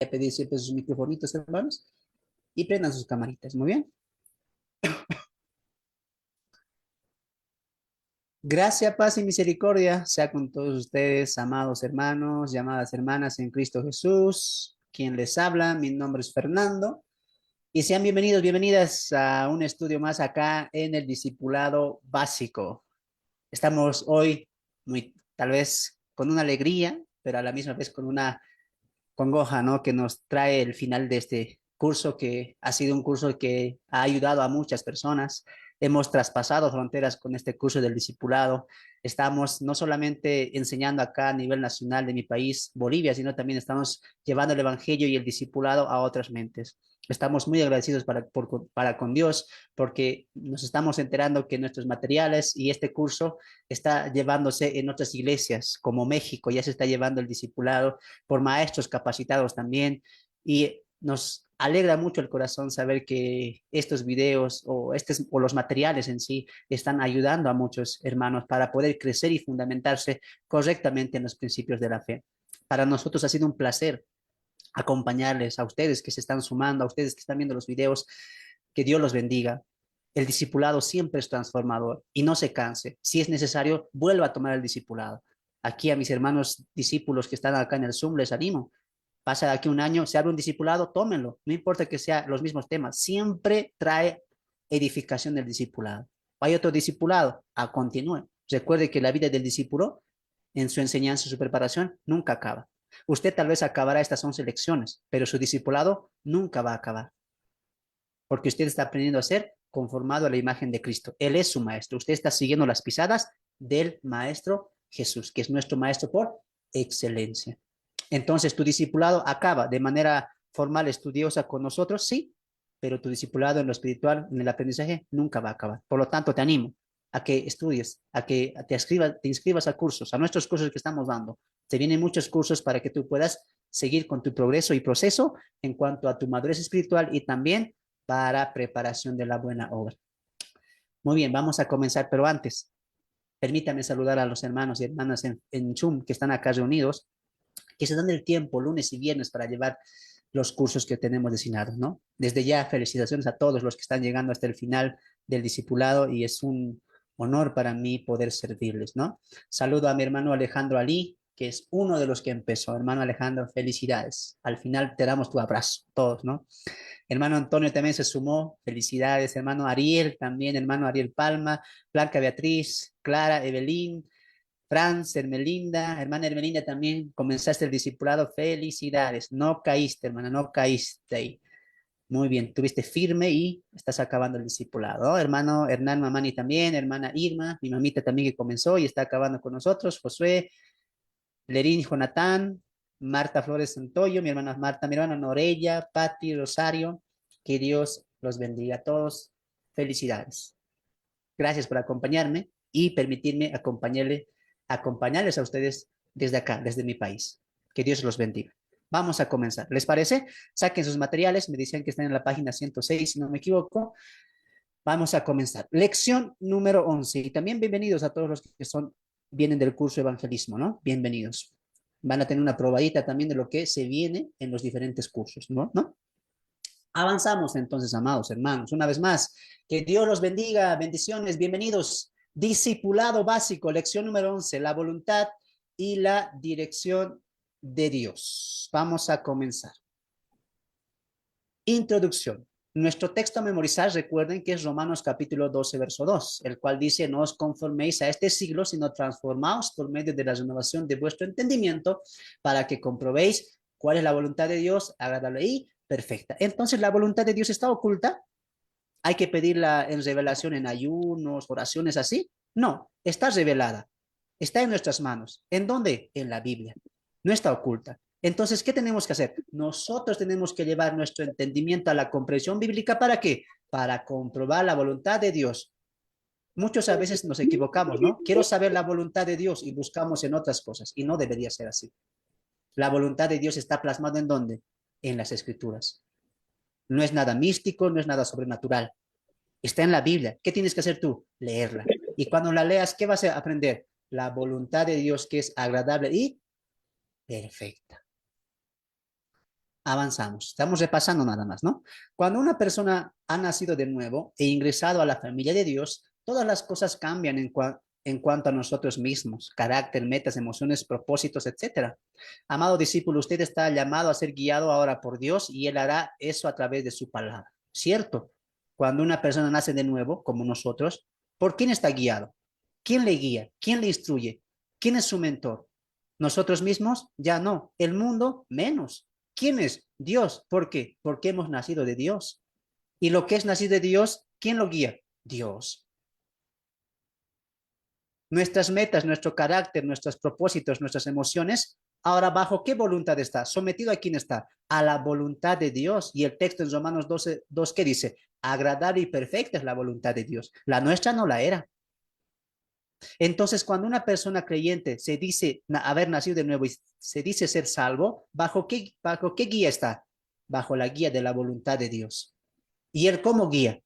a pedir siempre sus microfonitos, hermanos, y prendan sus camaritas. Muy bien. Gracia, paz y misericordia sea con todos ustedes, amados hermanos, llamadas hermanas en Cristo Jesús. Quien les habla, mi nombre es Fernando. Y sean bienvenidos, bienvenidas a un estudio más acá en el Discipulado Básico. Estamos hoy muy, tal vez, con una alegría, pero a la misma vez con una congoja, ¿no? Que nos trae el final de este curso, que ha sido un curso que ha ayudado a muchas personas. Hemos traspasado fronteras con este curso del discipulado. Estamos no solamente enseñando acá a nivel nacional de mi país, Bolivia, sino también estamos llevando el evangelio y el discipulado a otras mentes. Estamos muy agradecidos para con Dios porque nos estamos enterando que nuestros materiales y este curso está llevándose en otras iglesias como México, ya se está llevando el discipulado por maestros capacitados también, y nos alegra mucho el corazón saber que estos videos o los materiales en sí están ayudando a muchos hermanos para poder crecer y fundamentarse correctamente en los principios de la fe. Para nosotros ha sido un placer acompañarles a ustedes que se están sumando, a ustedes que están viendo los videos, que Dios los bendiga. El discipulado siempre es transformador y no se canse. Si es necesario, vuelva a tomar el discipulado. Aquí a mis hermanos discípulos que están acá en el Zoom les animo. Pasa de aquí un año, se abre un discipulado, tómenlo. No importa que sean los mismos temas. Siempre trae edificación del discipulado. Hay otro discipulado, continúe. Recuerde que la vida del discípulo, en su enseñanza y su preparación, nunca acaba. Usted tal vez acabará estas 11 lecciones, pero su discipulado nunca va a acabar, porque usted está aprendiendo a ser conformado a la imagen de Cristo. Él es su maestro. Usted está siguiendo las pisadas del maestro Jesús, que es nuestro maestro por excelencia. Entonces, tu discipulado acaba de manera formal, estudiosa con nosotros, sí, pero tu discipulado en lo espiritual, en el aprendizaje, nunca va a acabar. Por lo tanto, te animo a que estudies, a que te inscribas a cursos, a nuestros cursos que estamos dando. Te vienen muchos cursos para que tú puedas seguir con tu progreso y proceso en cuanto a tu madurez espiritual y también para preparación de la buena obra. Muy bien, vamos a comenzar, pero antes, permítame saludar a los hermanos y hermanas en Zoom que están acá reunidos, que se dan el tiempo lunes y viernes para llevar los cursos que tenemos designados, ¿no? Desde ya, felicitaciones a todos los que están llegando hasta el final del discipulado y es un honor para mí poder servirles, ¿no? Saludo a mi hermano Alejandro Ali, que es uno de los que empezó. Hermano Alejandro, felicidades. Al final te damos tu abrazo, todos, ¿no? Hermano Antonio también se sumó, felicidades. Hermano Ariel también, hermano Ariel Palma, Blanca Beatriz, Clara, Evelyn, Franz, Hermelinda, hermana Hermelinda también comenzaste el discipulado, felicidades. No caíste, hermana, no caíste ahí. Muy bien, tuviste firme y estás acabando el discipulado, ¿no? Hermano Hernán Mamani también, hermana Irma, mi mamita también que comenzó y está acabando con nosotros, Josué, Lerín Jonatán, Marta Flores Santoyo, mi hermana Marta, mi hermana Norella, Patti, Rosario, que Dios los bendiga a todos. Felicidades. Gracias por acompañarme y permitirme acompañarles a ustedes desde acá, desde mi país. Que Dios los bendiga. Vamos a comenzar. ¿Les parece? Saquen sus materiales. Me dicen que están en la página 106, si no me equivoco. Vamos a comenzar. Lección número 11. Y también bienvenidos a todos los que vienen del curso de evangelismo, ¿no? Bienvenidos. Van a tener una probadita también de lo que se viene en los diferentes cursos, ¿no? ¿No? Avanzamos entonces, amados hermanos. Una vez más, que Dios los bendiga. Bendiciones, bienvenidos. Discipulado básico, lección número 11, la voluntad y la dirección de Dios. Vamos a comenzar. Introducción. Nuestro texto a memorizar, recuerden que es Romanos capítulo 12, verso 2, el cual dice, no os conforméis a este siglo, sino transformaos por medio de la renovación de vuestro entendimiento para que comprobéis cuál es la voluntad de Dios, agradable y perfecta. Entonces, ¿la voluntad de Dios está oculta? ¿Hay que pedirla en revelación, en ayunos, oraciones así? No, está revelada. Está en nuestras manos. ¿En dónde? En la Biblia. No está oculta. Entonces, ¿qué tenemos que hacer? Nosotros tenemos que llevar nuestro entendimiento a la comprensión bíblica. ¿Para qué? Para comprobar la voluntad de Dios. Muchos a veces nos equivocamos, ¿no? Quiero saber la voluntad de Dios y buscamos en otras cosas y no debería ser así. La voluntad de Dios está plasmada ¿en dónde? En las Escrituras. No es nada místico, no es nada sobrenatural. Está en la Biblia. ¿Qué tienes que hacer tú? Leerla. Y cuando la leas, ¿qué vas a aprender? La voluntad de Dios que es agradable y perfecta. avanzamos. Estamos repasando nada más, ¿no? Cuando una persona ha nacido de nuevo e ingresado a la familia de Dios, todas las cosas cambian en cuanto a nosotros mismos, carácter, metas, emociones, propósitos, etcétera. Amado discípulo, usted está llamado a ser guiado ahora por Dios y Él hará eso a través de su palabra. ¿Cierto? Cuando una persona nace de nuevo, como nosotros, ¿por quién está guiado? ¿Quién le guía? ¿Quién le instruye? ¿Quién es su mentor? ¿Nosotros mismos? Ya no. ¿El mundo? Menos. ¿Quién es? Dios. ¿Por qué? Porque hemos nacido de Dios. Y lo que es nacido de Dios, ¿quién lo guía? Dios. Nuestras metas, nuestro carácter, nuestros propósitos, nuestras emociones, ahora bajo qué voluntad está, sometido a quién está, a la voluntad de Dios. Y el texto en Romanos 12, 2, ¿qué dice? Agradable y perfecta es la voluntad de Dios. La nuestra no la era. Entonces, cuando una persona creyente se dice haber nacido de nuevo y se dice ser salvo, bajo qué guía está? Bajo la guía de la voluntad de Dios. ¿Y él cómo guía?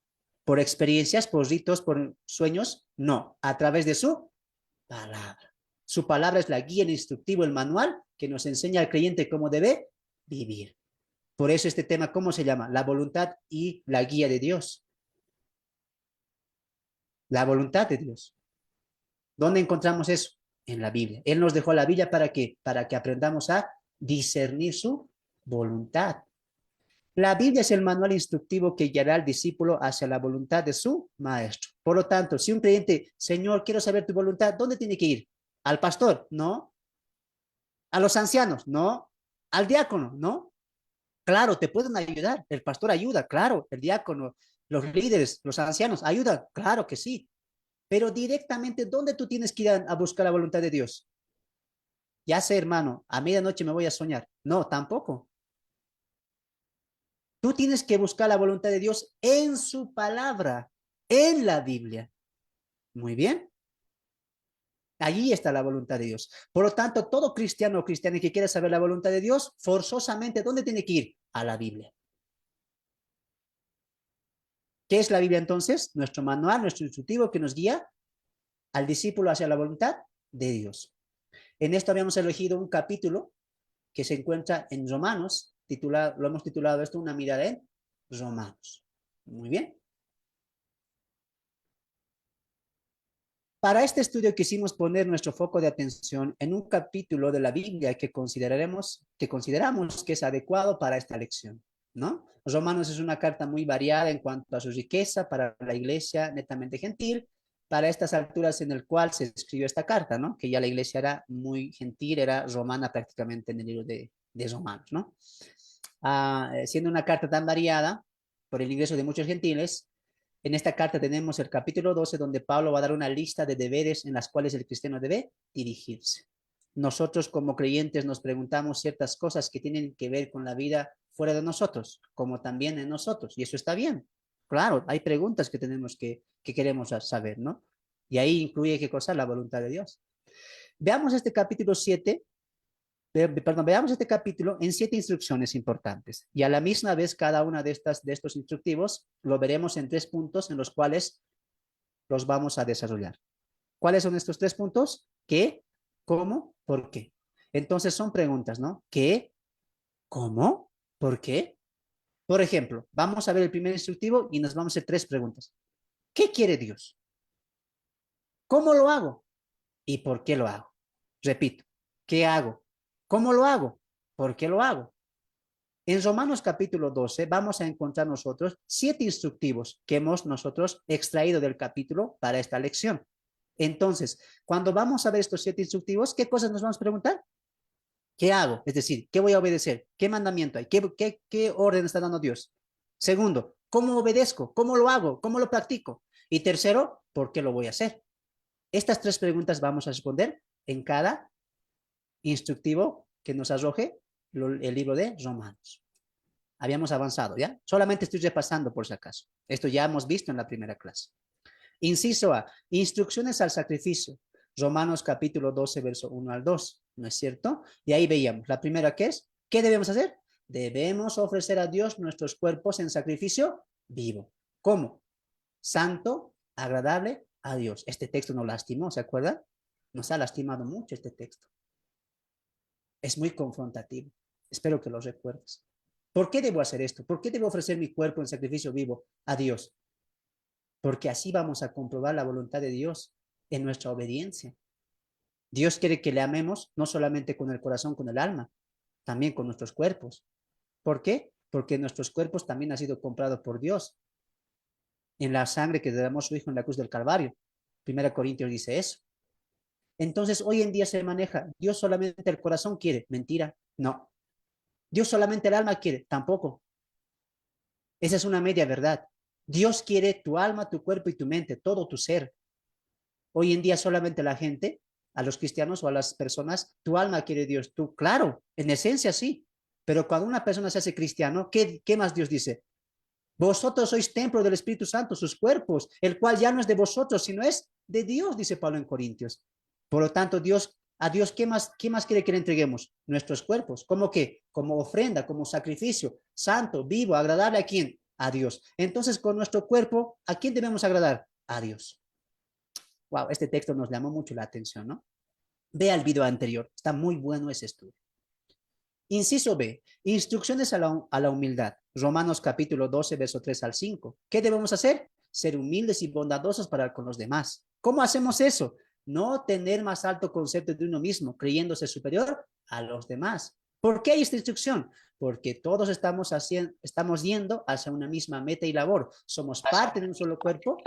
¿Por experiencias, por ritos, por sueños? No, a través de su palabra. Su palabra es la guía, el instructivo, el manual que nos enseña al creyente cómo debe vivir. Por eso este tema, ¿cómo se llama? La voluntad y la guía de Dios. La voluntad de Dios. ¿Dónde encontramos eso? En la Biblia. Él nos dejó la Biblia ¿para qué? Para que aprendamos a discernir su voluntad. La Biblia es el manual instructivo que guiará al discípulo hacia la voluntad de su maestro. Por lo tanto, si un creyente, Señor, quiero saber tu voluntad, ¿dónde tiene que ir? ¿Al pastor? No. ¿A los ancianos? No. ¿Al diácono? No. Claro, te pueden ayudar. El pastor ayuda, claro. El diácono, los líderes, los ancianos ayudan, claro que sí. Pero directamente, ¿dónde tú tienes que ir a buscar la voluntad de Dios? Ya sé, hermano, a medianoche me voy a soñar. No, tampoco. Tú tienes que buscar la voluntad de Dios en su palabra, en la Biblia. Muy bien. Allí está la voluntad de Dios. Por lo tanto, todo cristiano o cristiana que quiera saber la voluntad de Dios, forzosamente, ¿dónde tiene que ir? A la Biblia. ¿Qué es la Biblia entonces? Nuestro manual, nuestro instructivo que nos guía al discípulo hacia la voluntad de Dios. En esto habíamos elegido un capítulo que se encuentra en Romanos, lo hemos titulado esto, una mirada en Romanos. Muy bien. Para este estudio quisimos poner nuestro foco de atención en un capítulo de la Biblia que consideramos que es adecuado para esta lección, ¿no? Romanos es una carta muy variada en cuanto a su riqueza para la iglesia netamente gentil, para estas alturas en el cual se escribió esta carta, ¿no? Que ya la iglesia era muy gentil, era romana prácticamente en el libro de Romanos, ¿no? Siendo una carta tan variada por el ingreso de muchos gentiles, en esta carta tenemos el capítulo 12, donde Pablo va a dar una lista de deberes en las cuales el cristiano debe dirigirse. Nosotros como creyentes nos preguntamos ciertas cosas que tienen que ver con la vida fuera de nosotros, como también en nosotros, y eso está bien. Claro, hay preguntas que tenemos que queremos saber, ¿no? Y ahí incluye qué cosa, la voluntad de Dios. Veamos este capítulo 7, perdón, veamos este capítulo en 7 instrucciones importantes. Y a la misma vez, cada una de estos instructivos lo veremos en 3 puntos en los cuales los vamos a desarrollar. ¿Cuáles son estos 3 puntos? ¿Qué? ¿Cómo? ¿Por qué? Entonces son preguntas, ¿no? ¿Qué? ¿Cómo? ¿Por qué? Por ejemplo, vamos a ver el primer instructivo y nos vamos a hacer 3 preguntas. ¿Qué quiere Dios? ¿Cómo lo hago? ¿Y por qué lo hago? Repito, ¿qué hago? ¿Cómo lo hago? ¿Por qué lo hago? En Romanos capítulo 12 vamos a encontrar nosotros 7 instructivos que hemos nosotros extraído del capítulo para esta lección. Entonces, cuando vamos a ver estos 7 instructivos, ¿qué cosas nos vamos a preguntar? ¿Qué hago? Es decir, ¿qué voy a obedecer? ¿Qué mandamiento hay? ¿Qué orden está dando Dios? Segundo, ¿cómo obedezco? ¿Cómo lo hago? ¿Cómo lo practico? Y tercero, ¿por qué lo voy a hacer? Estas 3 preguntas vamos a responder en cada instructivo que nos arroje el libro de Romanos. Habíamos avanzado, ¿ya? Solamente estoy repasando por si acaso. Esto ya hemos visto en la primera clase. Inciso A, instrucciones al sacrificio. Romanos capítulo 12, verso 1 al 2, ¿no es cierto? Y ahí veíamos, la primera que es, ¿qué debemos hacer? Debemos ofrecer a Dios nuestros cuerpos en sacrificio vivo. ¿Cómo? Santo, agradable a Dios. Este texto nos lastimó, ¿se acuerdan? Nos ha lastimado mucho este texto. Es muy confrontativo. Espero que lo recuerdes. ¿Por qué debo hacer esto? ¿Por qué debo ofrecer mi cuerpo en sacrificio vivo a Dios? Porque así vamos a comprobar la voluntad de Dios en nuestra obediencia. Dios quiere que le amemos no solamente con el corazón, con el alma, también con nuestros cuerpos. ¿Por qué? Porque nuestros cuerpos también han sido comprados por Dios en la sangre que derramó su Hijo en la cruz del Calvario. Primera Corintios dice eso. Entonces, hoy en día se maneja, Dios solamente el corazón quiere. Mentira, no. Dios solamente el alma quiere. Tampoco. Esa es una media verdad. Dios quiere tu alma, tu cuerpo y tu mente, todo tu ser. Hoy en día solamente la gente, a los cristianos o a las personas, tu alma quiere Dios. Tú, claro, en esencia sí. Pero cuando una persona se hace cristiano, ¿qué más Dios dice? Vosotros sois templo del Espíritu Santo, sus cuerpos, el cual ya no es de vosotros, sino es de Dios, dice Pablo en Corintios. Por lo tanto, a Dios, qué más quiere que le entreguemos? Nuestros cuerpos. ¿Cómo qué? Como ofrenda, como sacrificio, santo, vivo, agradable a quién? A Dios. Entonces, con nuestro cuerpo, ¿a quién debemos agradar? A Dios. Wow, este texto nos llamó mucho la atención, ¿no? Vea el video anterior, está muy bueno ese estudio. Inciso B, instrucciones a la humildad. Romanos capítulo 12, verso 3 al 5. ¿Qué debemos hacer? Ser humildes y bondadosos para con los demás. ¿Cómo hacemos eso? No tener más alto concepto de uno mismo, creyéndose superior a los demás. ¿Por qué hay esta instrucción? Porque todos estamos yendo hacia una misma meta y labor. Somos parte de un solo cuerpo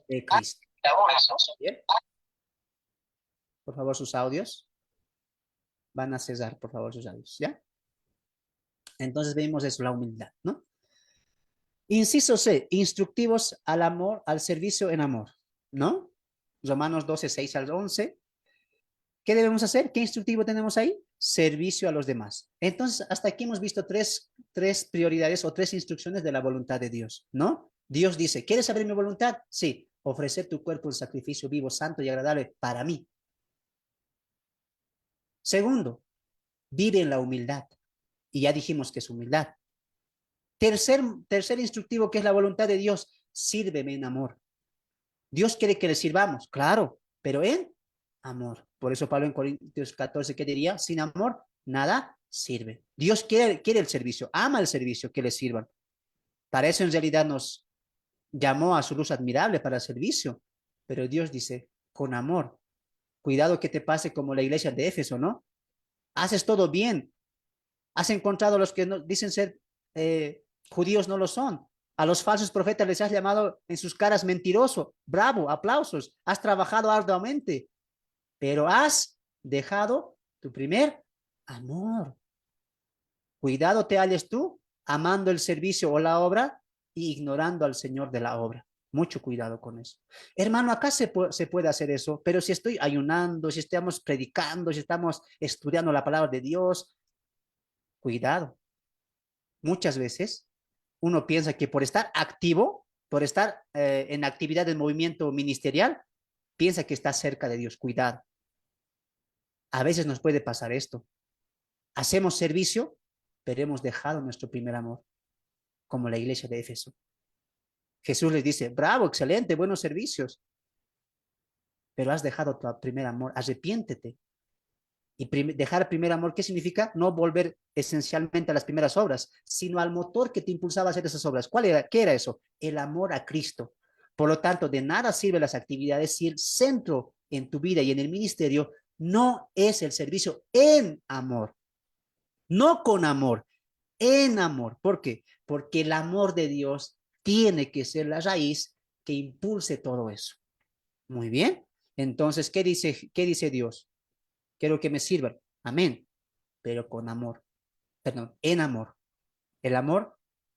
de Cristo. ¿Bien? Por favor, sus audios. Van a cesar, por favor, sus audios, ¿ya? Entonces vemos eso, la humildad, ¿no? Inciso C, instructivos al amor, al servicio en amor, ¿no? Romanos 12, 6 al 11. ¿Qué debemos hacer? ¿Qué instructivo tenemos ahí? Servicio a los demás. Entonces, hasta aquí hemos visto tres prioridades o tres instrucciones de la voluntad de Dios, ¿no? Dios dice, ¿quieres saber mi voluntad? Sí, ofrecer tu cuerpo en sacrificio vivo, santo y agradable para mí. Segundo, vive en la humildad. Y ya dijimos que es humildad. Tercer instructivo, que es la voluntad de Dios, sírveme en amor. Dios quiere que le sirvamos, claro, pero en amor. Por eso Pablo en Corintios 14, ¿qué diría? Sin amor, nada sirve. Dios quiere el servicio, ama el servicio, que le sirvan. Para eso en realidad nos llamó a su luz admirable para el servicio. Pero Dios dice, con amor. Cuidado que te pase como la iglesia de Éfeso, ¿no? Haces todo bien. Has encontrado a los que no, dicen ser judíos, no lo son. A los falsos profetas les has llamado en sus caras mentiroso. Bravo, aplausos. Has trabajado arduamente, pero has dejado tu primer amor. Cuidado te halles tú amando el servicio o la obra y ignorando al Señor de la obra. Mucho cuidado con eso. Hermano, acá se puede hacer eso, pero si estoy ayunando, si estamos predicando, si estamos estudiando la palabra de Dios, cuidado. Muchas veces uno piensa que por estar activo, por estar en actividad del movimiento ministerial, piensa que está cerca de Dios. Cuidado. A veces nos puede pasar esto. Hacemos servicio, pero hemos dejado nuestro primer amor, como la iglesia de Éfeso. Jesús les dice, bravo, excelente, buenos servicios, pero has dejado tu primer amor, arrepiéntete. Y dejar primer amor, ¿qué significa? No volver esencialmente a las primeras obras, sino al motor que te impulsaba a hacer esas obras. ¿Cuál era? ¿Qué era eso? El amor a Cristo. Por lo tanto, de nada sirven las actividades si el centro en tu vida y en el ministerio no es el servicio en amor, no con amor, en amor. ¿Por qué? Porque el amor de Dios tiene que ser la raíz que impulse todo eso. Muy bien. Entonces, qué dice Dios? Quiero que me sirvan. Amén. Pero con amor. Perdón, en amor. El amor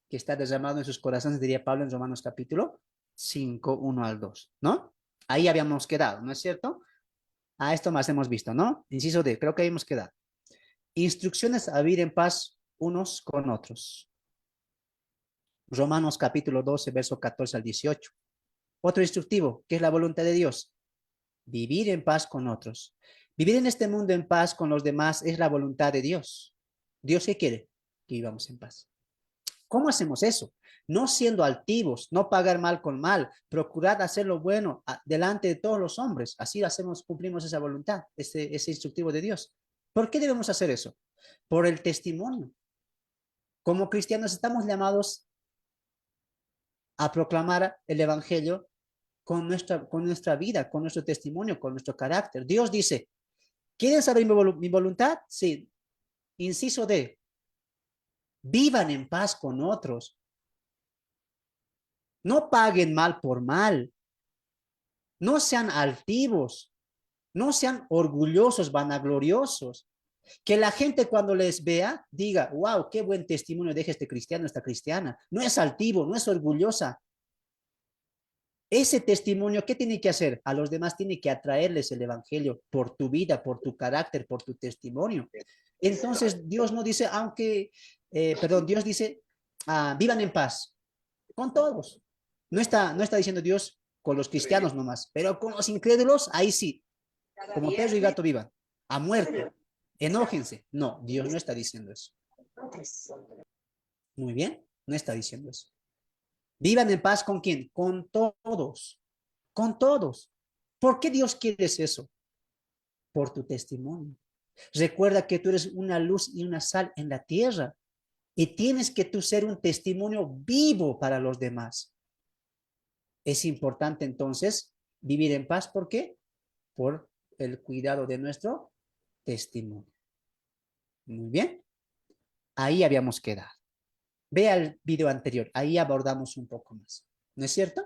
que está derramado en sus corazones, diría Pablo en Romanos capítulo 5, 1 al 2, ¿no? Ahí habíamos quedado, ¿no es cierto? A esto más hemos visto, ¿no? Inciso D, creo que habíamos quedado. Instrucciones a vivir en paz unos con otros. Romanos capítulo 12, verso 14 al 18. Otro instructivo, que es la voluntad de Dios. Vivir en paz con otros. Vivir en este mundo en paz con los demás es la voluntad de Dios. ¿Dios qué quiere? Que vivamos en paz. ¿Cómo hacemos eso? No siendo altivos, no pagar mal con mal, procurar hacer lo bueno delante de todos los hombres. Así hacemos, cumplimos esa voluntad, ese instructivo de Dios. ¿Por qué debemos hacer eso? Por el testimonio. Como cristianos estamos llamados a proclamar el Evangelio con nuestra vida, con nuestro testimonio, con nuestro carácter. Dios dice, ¿quieren saber mi voluntad? Sí. Inciso D, vivan en paz con otros. No paguen mal por mal. No sean altivos. No sean orgullosos, vanagloriosos. Que la gente cuando les vea diga, wow, qué buen testimonio deja este cristiano, esta cristiana. No es altivo, no es orgullosa. Ese testimonio, ¿qué tiene que hacer? A los demás tiene que atraerles el evangelio por tu vida, por tu carácter, por tu testimonio. Entonces Dios no dice, Dios dice, vivan en paz con todos. No está diciendo Dios con los cristianos nomás, pero con los incrédulos, ahí sí, como perro y gato vivan, a muerte, enójense. No, Dios no está diciendo eso. Muy bien, no está diciendo eso. Vivan en paz con quién? Con todos, con todos. ¿Por qué Dios quiere eso? Por tu testimonio. Recuerda que tú eres una luz y una sal en la tierra y tienes que tú ser un testimonio vivo para los demás. Es importante entonces vivir en paz. ¿Por qué? Por el cuidado de nuestro testimonio. Muy bien. Ahí habíamos quedado. Vea el video anterior. Ahí abordamos un poco más. ¿No es cierto?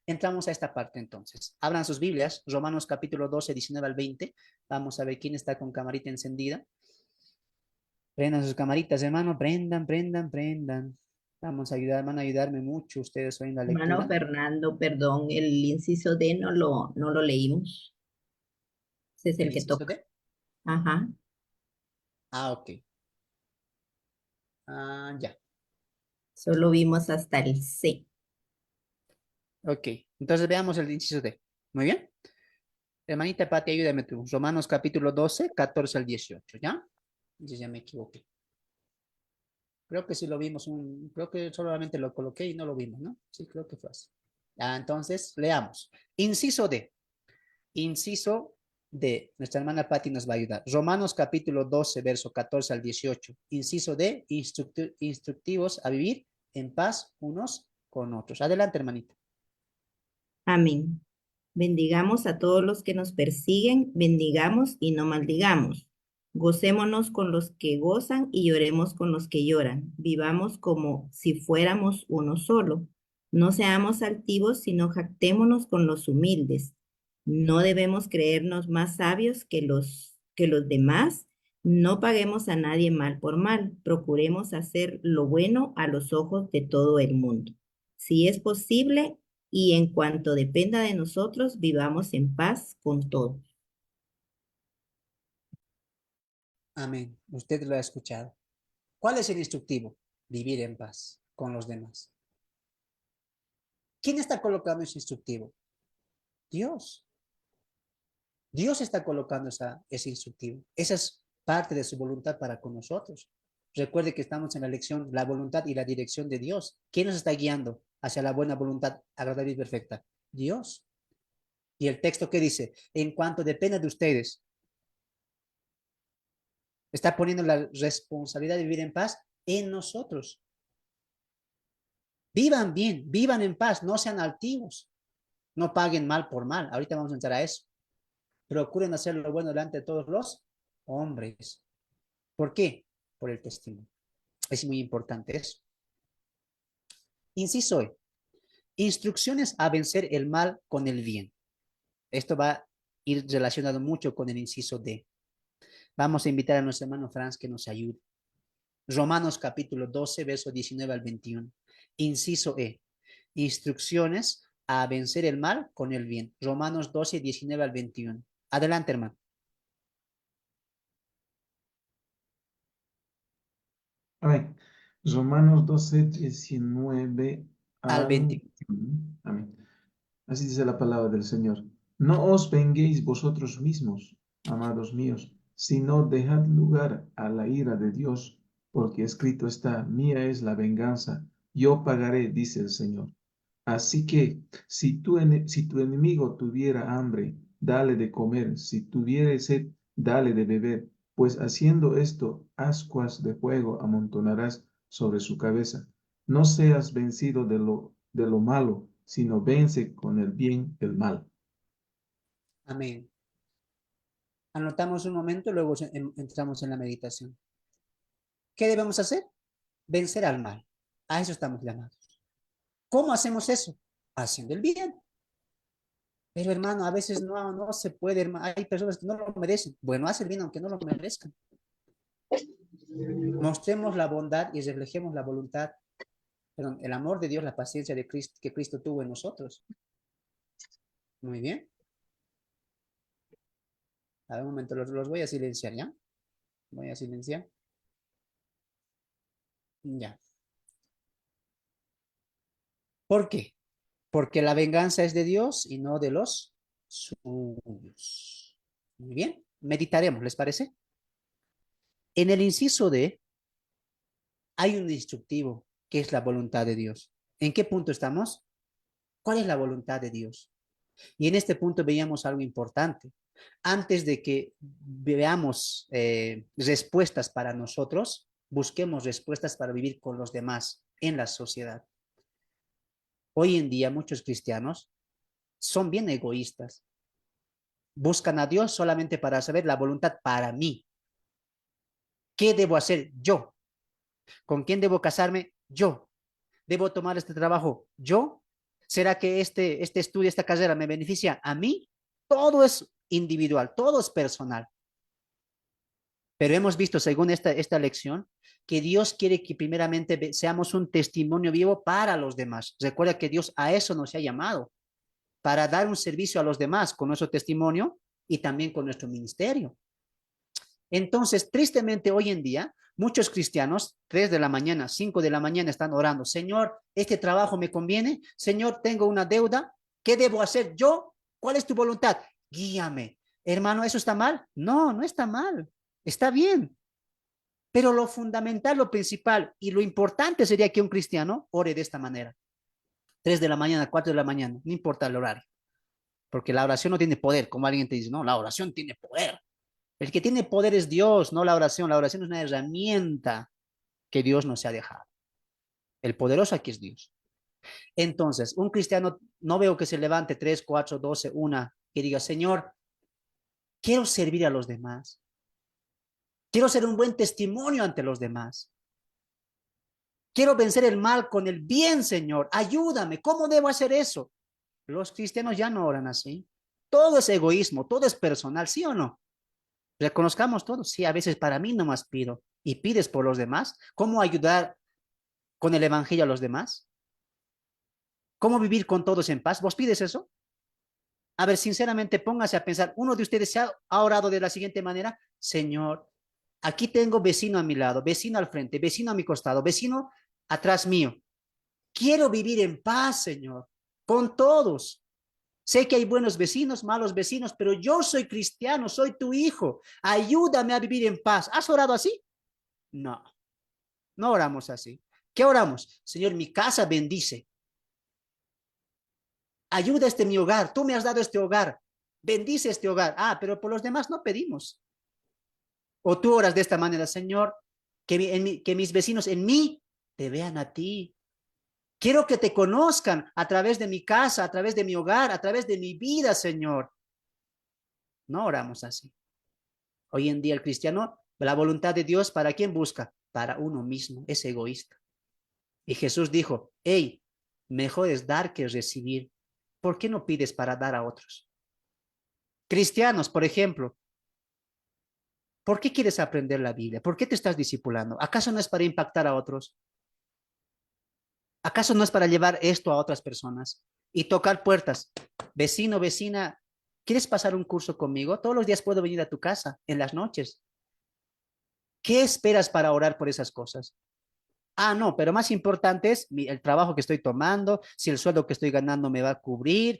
Entramos a esta parte entonces. Abran sus Biblias, Romanos capítulo 12, 19 al 20. Vamos a ver quién está con camarita encendida. Prendan sus camaritas, hermano. Prendan, prendan, prendan. Vamos a ayudar, van a ayudarme mucho ustedes hoy en la Hermano lectura. Fernando, perdón, el inciso D no lo leímos. Ese es ¿El el que inciso toca. D? Ajá. Ok. Ya. Solo vimos hasta el C. Ok. Entonces veamos el inciso D. Muy bien. Hermanita Pati, ayúdame tú. Romanos capítulo 12, 14 al 18, ¿ya? Ya me equivoqué. Creo que sí lo vimos, creo que solamente lo coloqué y no lo vimos, ¿no? Sí, creo que fue así. Entonces, leamos. Inciso D. Inciso D. Nuestra hermana Patti nos va a ayudar. Romanos capítulo 12, verso 14 al 18. Inciso D. Instructivos a vivir en paz unos con otros. Adelante, hermanita. Amén. Bendigamos a todos los que nos persiguen, bendigamos y no maldigamos. Gocémonos con los que gozan y lloremos con los que lloran. Vivamos como si fuéramos uno solo. No seamos altivos, sino jactémonos con los humildes. No debemos creernos más sabios que los demás. No paguemos a nadie mal por mal. Procuremos hacer lo bueno a los ojos de todo el mundo. Si es posible, y en cuanto dependa de nosotros, vivamos en paz con todos. Amén. Usted lo ha escuchado. ¿Cuál es el instructivo? Vivir en paz con los demás. ¿Quién está colocando ese instructivo? Dios. Dios está colocando ese instructivo. Esa es parte de su voluntad para con nosotros. Recuerde que estamos en la lección, la voluntad y la dirección de Dios. ¿Quién nos está guiando hacia la buena voluntad agradable y perfecta? Dios. Y el texto que dice, en cuanto dependa de ustedes, está poniendo la responsabilidad de vivir en paz en nosotros. Vivan bien, vivan en paz, no sean altivos, no paguen mal por mal. Ahorita vamos a entrar a eso. Procuren hacer lo bueno delante de todos los hombres. ¿Por qué? Por el testimonio. Es muy importante eso. Inciso E. Instrucciones a vencer el mal con el bien. Esto va a ir relacionado mucho con el inciso D. Vamos a invitar a nuestro hermano Franz que nos ayude. Romanos capítulo 12, verso 19 al 21. Inciso E. Instrucciones a vencer el mal con el bien. Romanos 12, 19 al 21. Adelante, hermano. Amén. Romanos 12, 19 Al al 21. 21. Amén. Así dice la palabra del Señor. No os venguéis vosotros mismos, amados míos, sino dejad lugar a la ira de Dios, porque escrito está, mía es la venganza, yo pagaré, dice el Señor. Así que si tu enemigo tuviera hambre, dale de comer, si tuviere sed, dale de beber, pues haciendo esto, ascuas de fuego amontonarás sobre su cabeza. No seas vencido de lo malo, sino vence con el bien el mal. Amén. Anotamos un momento, luego entramos en la meditación. ¿Qué debemos hacer? Vencer al mal. A eso estamos llamados. ¿Cómo hacemos eso? Haciendo el bien. Pero hermano, a veces no se puede, hermano. Hay personas que no lo merecen. Bueno, haz el bien aunque no lo merezcan. Mostremos la bondad y reflejemos la voluntad, perdón, el amor de Dios, la paciencia de Cristo que Cristo tuvo en nosotros. Muy bien. A ver, un momento, los voy a silenciar, ¿ya? Voy a silenciar. Ya. ¿Por qué? Porque la venganza es de Dios y no de los suyos. Muy bien. Meditaremos, ¿les parece? En el inciso D hay un instructivo que es la voluntad de Dios. ¿En qué punto estamos? ¿Cuál es la voluntad de Dios? Y en este punto veíamos algo importante. Antes de que veamos respuestas para nosotros, busquemos respuestas para vivir con los demás en la sociedad. Hoy en día muchos cristianos son bien egoístas. Buscan a Dios solamente para saber la voluntad para mí. ¿Qué debo hacer yo? ¿Con quién debo casarme? Yo. ¿Debo tomar este trabajo? ¿Yo? ¿Será que este estudio, esta carrera me beneficia a mí? Todo es individual, todo es personal. Pero hemos visto, según esta lección, que Dios quiere que primeramente seamos un testimonio vivo para los demás. Recuerda que Dios a eso nos ha llamado, para dar un servicio a los demás con nuestro testimonio y también con nuestro ministerio. Entonces, tristemente hoy en día, muchos cristianos, 3 de la mañana, 5 de la mañana están orando, Señor, este trabajo me conviene, Señor, tengo una deuda, ¿qué debo hacer yo? ¿Cuál es tu voluntad? Guíame. Hermano, ¿eso está mal? No, no está mal, está bien. Pero lo fundamental, lo principal y lo importante sería que un cristiano ore de esta manera. 3 de la mañana, 4 de la mañana, no importa el horario, porque la oración no tiene poder, como alguien te dice, no, la oración tiene poder. El que tiene poder es Dios, no la oración. La oración es una herramienta que Dios nos ha dejado. El poderoso aquí es Dios. Entonces, un cristiano no veo que se levante 3, 4, 12, 1, que diga, Señor, quiero servir a los demás. Quiero ser un buen testimonio ante los demás. Quiero vencer el mal con el bien, Señor. Ayúdame. ¿Cómo debo hacer eso? Los cristianos ya no oran así. Todo es egoísmo, todo es personal, ¿sí o no? Reconozcamos todo. Sí, a veces para mí nomás pido. ¿Y pides por los demás? ¿Cómo ayudar con el evangelio a los demás? ¿Cómo vivir con todos en paz? ¿Vos pides eso? A ver, sinceramente, póngase a pensar. Uno de ustedes se ha orado de la siguiente manera. Señor, aquí tengo vecino a mi lado, vecino al frente, vecino a mi costado, vecino atrás mío. Quiero vivir en paz, Señor, con todos. Sé que hay buenos vecinos, malos vecinos, pero yo soy cristiano, soy tu hijo. Ayúdame a vivir en paz. ¿Has orado así? No, no oramos así. ¿Qué oramos? Señor, mi casa bendice. Ayuda este mi hogar. Tú me has dado este hogar. Bendice este hogar. Ah, pero por los demás no pedimos. O tú oras de esta manera, Señor, que mis vecinos en mí te vean a ti. Quiero que te conozcan a través de mi casa, a través de mi hogar, a través de mi vida, Señor. No oramos así. Hoy en día el cristiano, la voluntad de Dios, ¿para quién busca? Para uno mismo, es egoísta. Y Jesús dijo, hey, mejor es dar que recibir. ¿Por qué no pides para dar a otros? Cristianos, por ejemplo, ¿por qué quieres aprender la Biblia? ¿Por qué te estás discipulando? ¿Acaso no es para impactar a otros? ¿Acaso no es para llevar esto a otras personas? Y tocar puertas. Vecino, vecina, ¿quieres pasar un curso conmigo? Todos los días puedo venir a tu casa, en las noches. ¿Qué esperas para orar por esas cosas? Ah, no, pero más importante es el trabajo que estoy tomando, si el sueldo que estoy ganando me va a cubrir,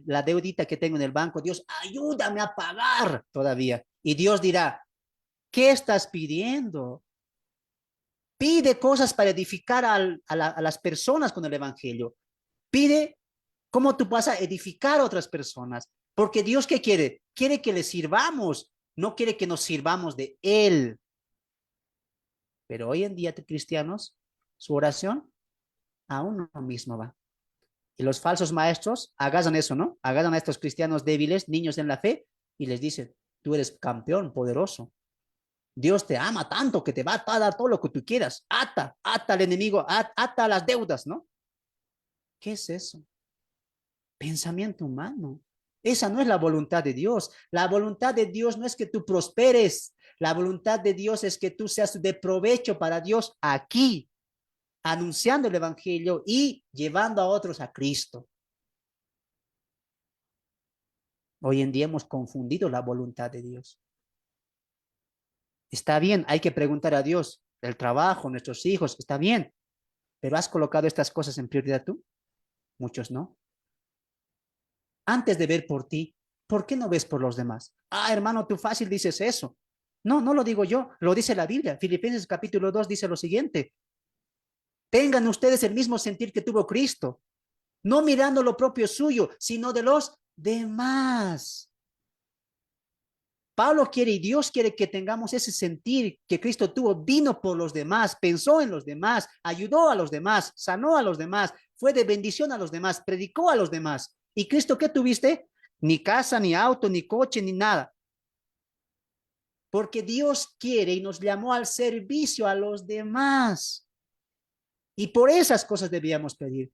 la deudita que tengo en el banco. Dios, ayúdame a pagar todavía. Y Dios dirá, ¿qué estás pidiendo? Pide cosas para edificar a las personas con el evangelio. Pide cómo tú vas a edificar a otras personas. Porque Dios, ¿qué quiere? Quiere que le sirvamos, no quiere que nos sirvamos de Él. Pero hoy en día, cristianos, su oración a uno mismo va. Y los falsos maestros agarran eso, ¿no? Agarran a estos cristianos débiles, niños en la fe, y les dicen, tú eres campeón, poderoso. Dios te ama tanto que te va a dar todo lo que tú quieras. Ata al enemigo, ata las deudas, ¿no? ¿Qué es eso? Pensamiento humano. Esa no es la voluntad de Dios. La voluntad de Dios no es que tú prosperes. La voluntad de Dios es que tú seas de provecho para Dios aquí, anunciando el evangelio y llevando a otros a Cristo. Hoy en día hemos confundido la voluntad de Dios. Está bien, hay que preguntar a Dios, el trabajo, nuestros hijos, está bien, pero ¿has colocado estas cosas en prioridad tú? Muchos no. Antes de ver por ti, ¿por qué no ves por los demás? Ah, hermano, tú fácil dices eso. No, no lo digo yo, lo dice la Biblia. Filipenses capítulo 2 dice lo siguiente: tengan ustedes el mismo sentir que tuvo Cristo, no mirando lo propio suyo, sino de los demás. Pablo quiere y Dios quiere que tengamos ese sentir que Cristo tuvo, vino por los demás, pensó en los demás, ayudó a los demás, sanó a los demás, fue de bendición a los demás, predicó a los demás. ¿Y Cristo qué tuviste? Ni casa, ni auto, ni coche, ni nada. Porque Dios quiere y nos llamó al servicio a los demás. Y por esas cosas debíamos pedir.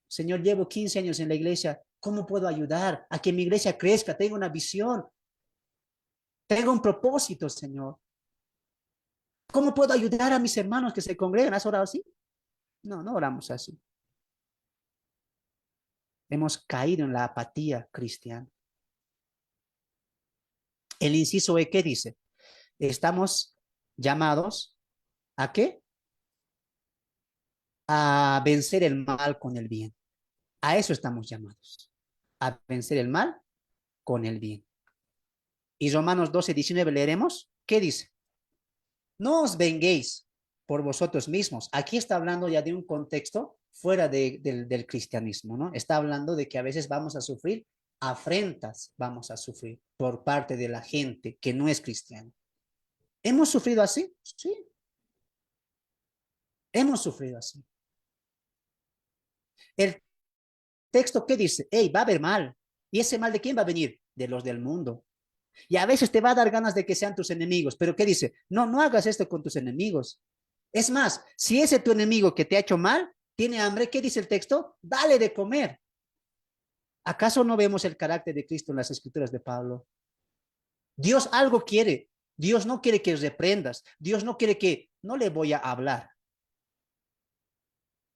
Señor, llevo 15 años en la iglesia. ¿Cómo puedo ayudar a que mi iglesia crezca? Tengo una visión. Tengo un propósito, Señor. ¿Cómo puedo ayudar a mis hermanos que se congregan? ¿Has orado así? No, no oramos así. Hemos caído en la apatía cristiana. El inciso E, ¿qué dice? Estamos llamados ¿a qué? A vencer el mal con el bien. A eso estamos llamados. A vencer el mal con el bien. Y Romanos 12:19 leeremos. ¿Qué dice? No os venguéis por vosotros mismos. Aquí está hablando ya de un contexto fuera del cristianismo, ¿no? Está hablando de que a veces vamos a sufrir afrentas, vamos a sufrir por parte de la gente que no es cristiana. ¿Hemos sufrido así? Sí, hemos sufrido así. El texto, ¿qué dice? Hey, va a haber mal. ¿Y ese mal de quién va a venir? De los del mundo. Y a veces te va a dar ganas de que sean tus enemigos, pero ¿qué dice? No, no hagas esto con tus enemigos. Es más, si ese tu enemigo que te ha hecho mal, tiene hambre, ¿qué dice el texto? Dale de comer. ¿Acaso no vemos el carácter de Cristo en las escrituras de Pablo? Dios algo quiere. Dios no quiere que reprendas. Dios no quiere que no le voy a hablar.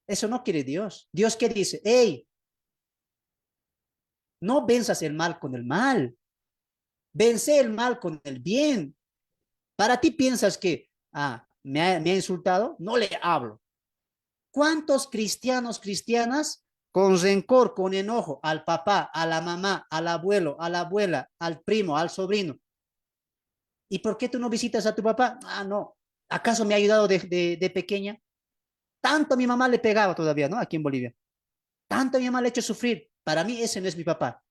Eso no quiere Dios. Dios que dice, hey, no venzas el mal con el mal. Vence el mal con el bien. Para ti piensas que, me ha insultado, no le hablo. ¿Cuántos cristianos, cristianas, con rencor, con enojo, al papá, a la mamá, al abuelo, a la abuela, al primo, al sobrino? ¿Y por qué tú no visitas a tu papá? Ah, no. ¿Acaso me ha ayudado de pequeña? Tanto a mi mamá le pegaba todavía, ¿no? Aquí en Bolivia. Tanto a mi mamá le ha hecho sufrir. Para mí ese no es mi papá.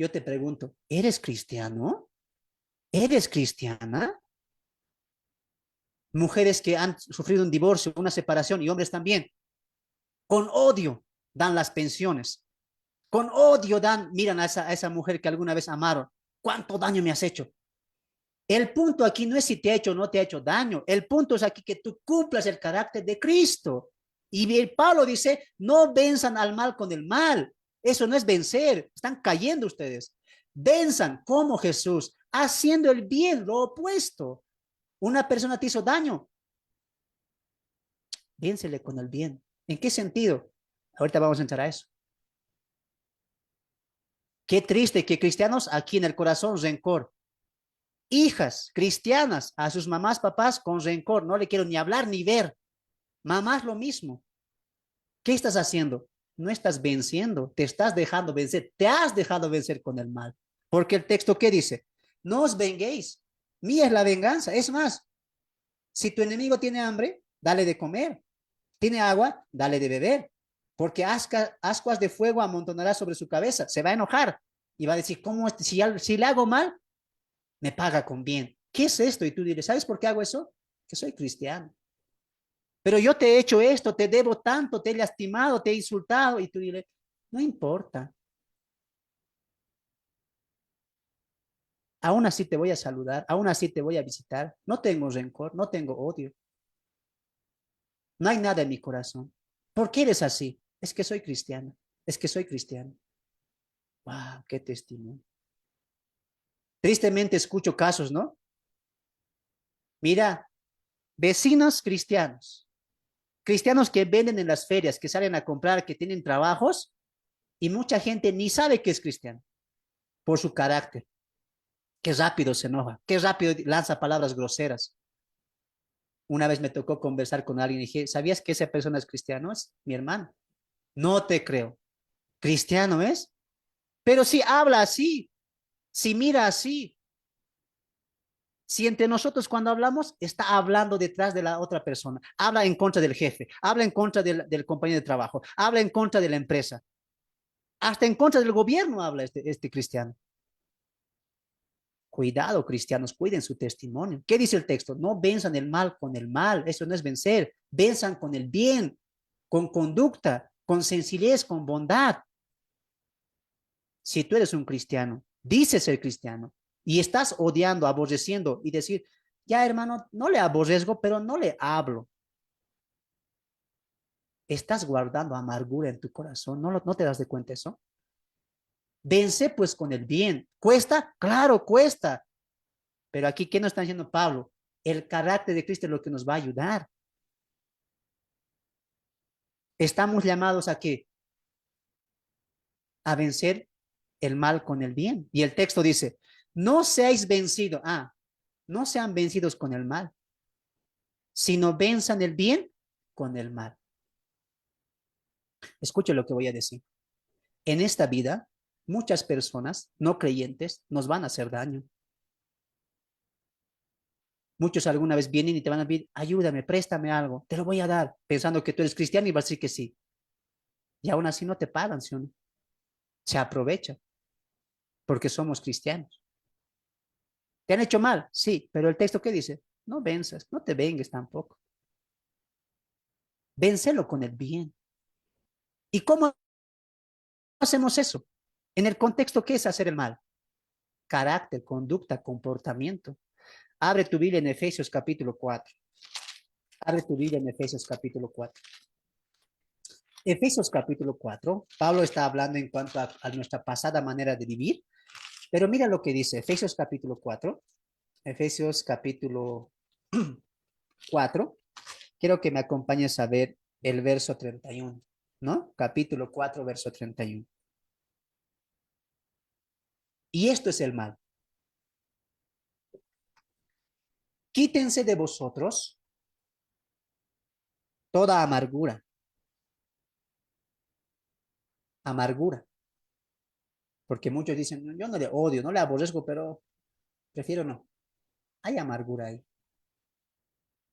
Yo te pregunto, ¿eres cristiano? ¿Eres cristiana? Mujeres que han sufrido un divorcio, una separación y hombres también. Con odio dan las pensiones. Con odio miran a esa mujer que alguna vez amaron. ¿Cuánto daño me has hecho? El punto aquí no es si te ha hecho o no te ha hecho daño. El punto es aquí que tú cumplas el carácter de Cristo. Y el Pablo dice, no venzan al mal con el mal. Eso no es vencer. Están cayendo ustedes. Venzan como Jesús, haciendo el bien, lo opuesto. Una persona te hizo daño. Vénsele con el bien. ¿En qué sentido? Ahorita vamos a entrar a eso. Qué triste que cristianos aquí en el corazón rencor. Hijas cristianas a sus mamás, papás con rencor. No le quiero ni hablar ni ver. Mamás lo mismo. ¿Qué estás haciendo? No estás venciendo, te estás dejando vencer. Te has dejado vencer con el mal. Porque el texto, ¿qué dice? No os venguéis. Mía es la venganza. Es más, si tu enemigo tiene hambre, dale de comer. Tiene agua, dale de beber. Porque ascuas de fuego amontonará sobre su cabeza. Se va a enojar y va a decir, ¿cómo si le hago mal? Me paga con bien. ¿Qué es esto? Y tú dirás, ¿sabes por qué hago eso? que soy cristiano. Pero yo te he hecho esto, te debo tanto, te he lastimado, te he insultado. Y tú dirás, no importa. Aún así te voy a saludar, aún así te voy a visitar. No tengo rencor, no tengo odio. No hay nada en mi corazón. ¿Por qué eres así? Es que soy cristiano. Es que soy cristiano. ¡Wow! ¡Qué testimonio! Tristemente escucho casos, ¿no? Mira, vecinos cristianos, cristianos que venden en las ferias, que salen a comprar, que tienen trabajos, y mucha gente ni sabe que es cristiano por su carácter. Qué rápido se enoja, qué rápido lanza palabras groseras. Una vez me tocó conversar con alguien y dije, ¿sabías que esa persona es cristiano? Es mi hermano. No te creo. ¿Cristiano es? Pero si habla así, si mira así, si entre nosotros cuando hablamos está hablando detrás de la otra persona, habla en contra del jefe, habla en contra del compañero de trabajo, habla en contra de la empresa, hasta en contra del gobierno habla este cristiano. Cuidado, cristianos, cuiden su testimonio. ¿Qué dice el texto? No venzan el mal con el mal, eso no es vencer, venzan con el bien, con conducta, con sencillez, con bondad. Si tú eres un cristiano, dices ser cristiano, y estás odiando, aborreciendo y decir, ya hermano, no le aborrezco, pero no le hablo. Estás guardando amargura en tu corazón, ¿no te das de cuenta eso? Vence pues con el bien. ¿Cuesta? Claro, cuesta. Pero aquí, ¿qué nos está diciendo Pablo? El carácter de Cristo es lo que nos va a ayudar. Estamos llamados a qué? A vencer el mal con el bien. Y el texto dice, no seáis vencidos. No sean vencidos con el mal, sino venzan el bien con el mal. Escuche lo que voy a decir. En esta vida, muchas personas no creyentes nos van a hacer daño. Muchos alguna vez vienen y te van a pedir, ayúdame, préstame algo, te lo voy a dar, pensando que tú eres cristiano y vas a decir que sí. Y aún así no te pagan, ¿sí o no? Se aprovecha porque somos cristianos. ¿Te han hecho mal? Sí, pero el texto ¿qué dice? No venzas, no te vengues tampoco. Véncelo con el bien. ¿Y cómo hacemos eso? En el contexto, ¿qué es hacer el mal? Carácter, conducta, comportamiento. Abre tu Biblia en Efesios capítulo 4. Abre tu Biblia en Efesios capítulo 4. Efesios capítulo 4. Pablo está hablando en cuanto a nuestra pasada manera de vivir, pero mira lo que dice Efesios capítulo 4. Efesios capítulo 4. Quiero que me acompañes a ver el verso 31, ¿no? Capítulo 4, verso 31. Y esto es el mal. Quítense de vosotros toda amargura. Amargura. Porque muchos dicen, yo no le odio, no le aborrezco, pero prefiero no. Hay amargura ahí.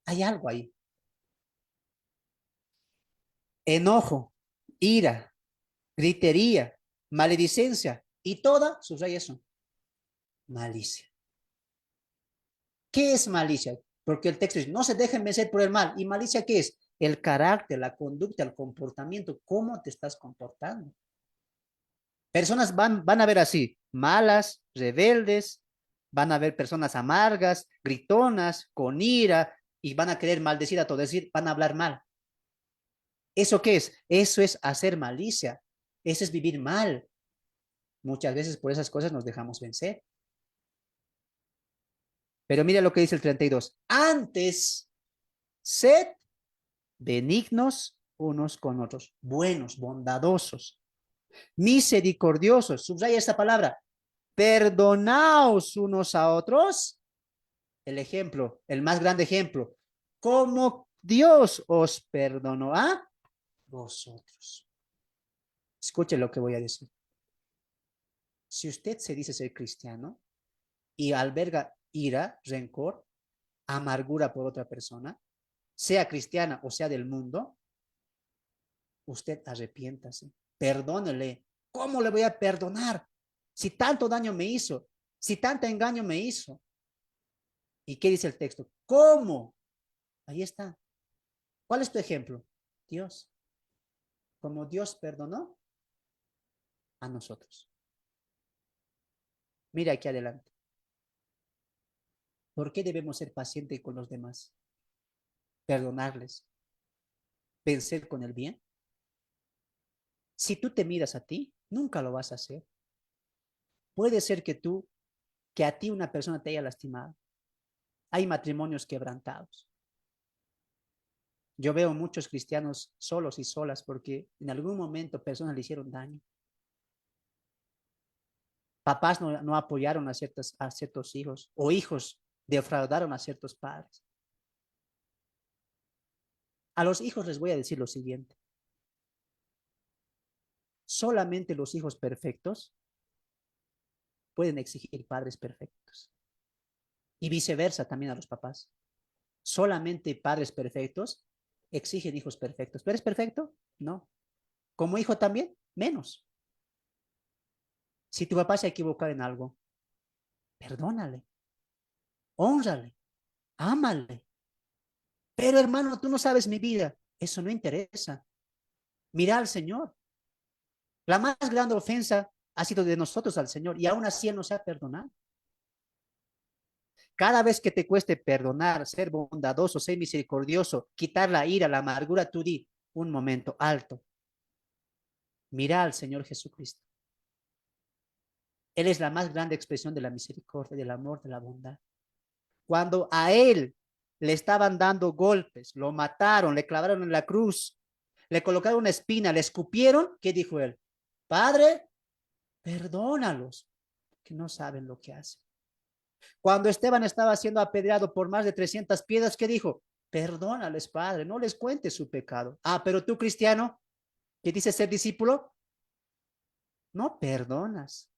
Hay algo ahí. Enojo, ira, gritería, maledicencia y toda, subraya eso, malicia. ¿Qué es malicia? Porque el texto dice, no se dejen vencer por el mal. ¿Y malicia qué es? El carácter, la conducta, el comportamiento, cómo te estás comportando. Personas van a ver así, malas, rebeldes, van a ver personas amargas, gritonas, con ira, y van a querer maldecir a todo, decir, van a hablar mal. ¿Eso qué es? Eso es hacer malicia, eso es vivir mal. Muchas veces por esas cosas nos dejamos vencer. Pero mira lo que dice el 32. Antes, sed benignos unos con otros, buenos, bondadosos, misericordiosos. Subraya esta palabra. Perdonaos unos a otros. El ejemplo, el más grande ejemplo. Como Dios os perdonó a vosotros. Escuche lo que voy a decir. Si usted se dice ser cristiano y alberga ira, rencor, amargura por otra persona, sea cristiana o sea del mundo, usted arrepiéntase, perdónele. ¿Cómo le voy a perdonar? Si tanto daño me hizo, si tanto engaño me hizo. ¿Y qué dice el texto? ¿Cómo? Ahí está. ¿Cuál es tu ejemplo? Dios. Como Dios perdonó a nosotros. Mira aquí adelante. ¿Por qué debemos ser pacientes con los demás? Perdonarles. Vencer con el bien. Si tú te miras a ti, nunca lo vas a hacer. Puede ser que a ti una persona te haya lastimado. Hay matrimonios quebrantados. Yo veo muchos cristianos solos y solas porque en algún momento personas le hicieron daño. Papás no apoyaron a ciertos hijos o hijos defraudaron a ciertos padres. A los hijos les voy a decir lo siguiente. Solamente los hijos perfectos pueden exigir padres perfectos. Y viceversa también a los papás. Solamente padres perfectos exigen hijos perfectos. ¿Pero eres perfecto? No. Como hijo también, menos. Si tu papá se ha equivocado en algo, perdónale, hónrale, ámale. Pero hermano, tú no sabes mi vida. Eso no interesa. Mira al Señor. La más grande ofensa ha sido de nosotros al Señor y aún así Él nos ha perdonado. Cada vez que te cueste perdonar, ser bondadoso, ser misericordioso, quitar la ira, la amargura, tú di un momento alto. Mira al Señor Jesucristo. Él es la más grande expresión de la misericordia, del amor, de la bondad. Cuando a Él le estaban dando golpes, lo mataron, le clavaron en la cruz, le colocaron una espina, le escupieron, ¿qué dijo Él? Padre, perdónalos, que no saben lo que hacen. Cuando Esteban estaba siendo apedreado por más de 300 piedras, ¿qué dijo? Perdónales, Padre, no les cuentes su pecado. Ah, pero tú, cristiano, que dices ser discípulo, no perdonas.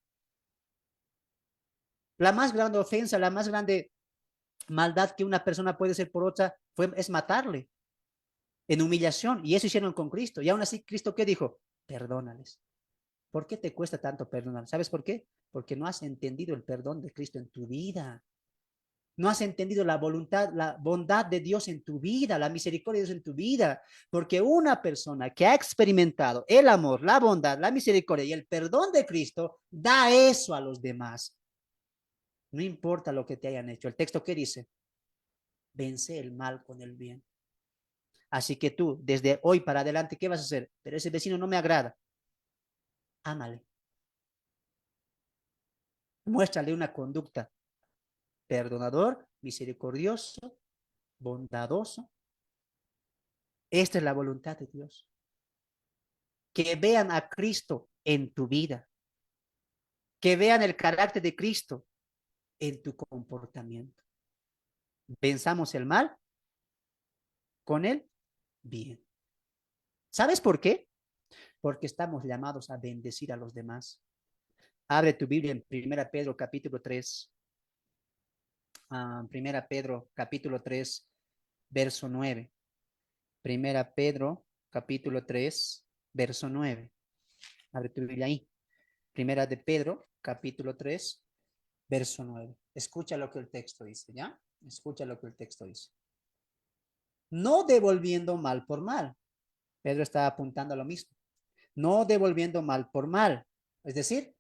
La más grande ofensa, la más grande maldad que una persona puede hacer por otra es matarle en humillación. Y eso hicieron con Cristo. Y aún así, ¿Cristo qué dijo? Perdónales. ¿Por qué te cuesta tanto perdonar? ¿Sabes por qué? Porque no has entendido el perdón de Cristo en tu vida. No has entendido la voluntad, la bondad de Dios en tu vida, la misericordia de Dios en tu vida. Porque una persona que ha experimentado el amor, la bondad, la misericordia y el perdón de Cristo, da eso a los demás. No importa lo que te hayan hecho. El texto que dice, vence el mal con el bien. Así que tú, desde hoy para adelante, ¿qué vas a hacer? Pero ese vecino no me agrada. Ámale. Muéstrale una conducta perdonador, misericordioso, bondadoso. Esta es la voluntad de Dios. Que vean a Cristo en tu vida. Que vean el carácter de Cristo en tu comportamiento. Pensamos el mal con el bien. ¿Sabes por qué? Porque estamos llamados a bendecir a los demás. Abre tu Biblia en 1 Pedro capítulo 3. 1 Pedro capítulo 3, verso 9. 1 Pedro capítulo 3, verso 9. Abre tu Biblia ahí. Primera de Pedro capítulo 3, verso 9. Escucha lo que el texto dice, ¿ya? Escucha lo que el texto dice. No devolviendo mal por mal. Pedro está apuntando a lo mismo. No devolviendo mal por mal. Es decir,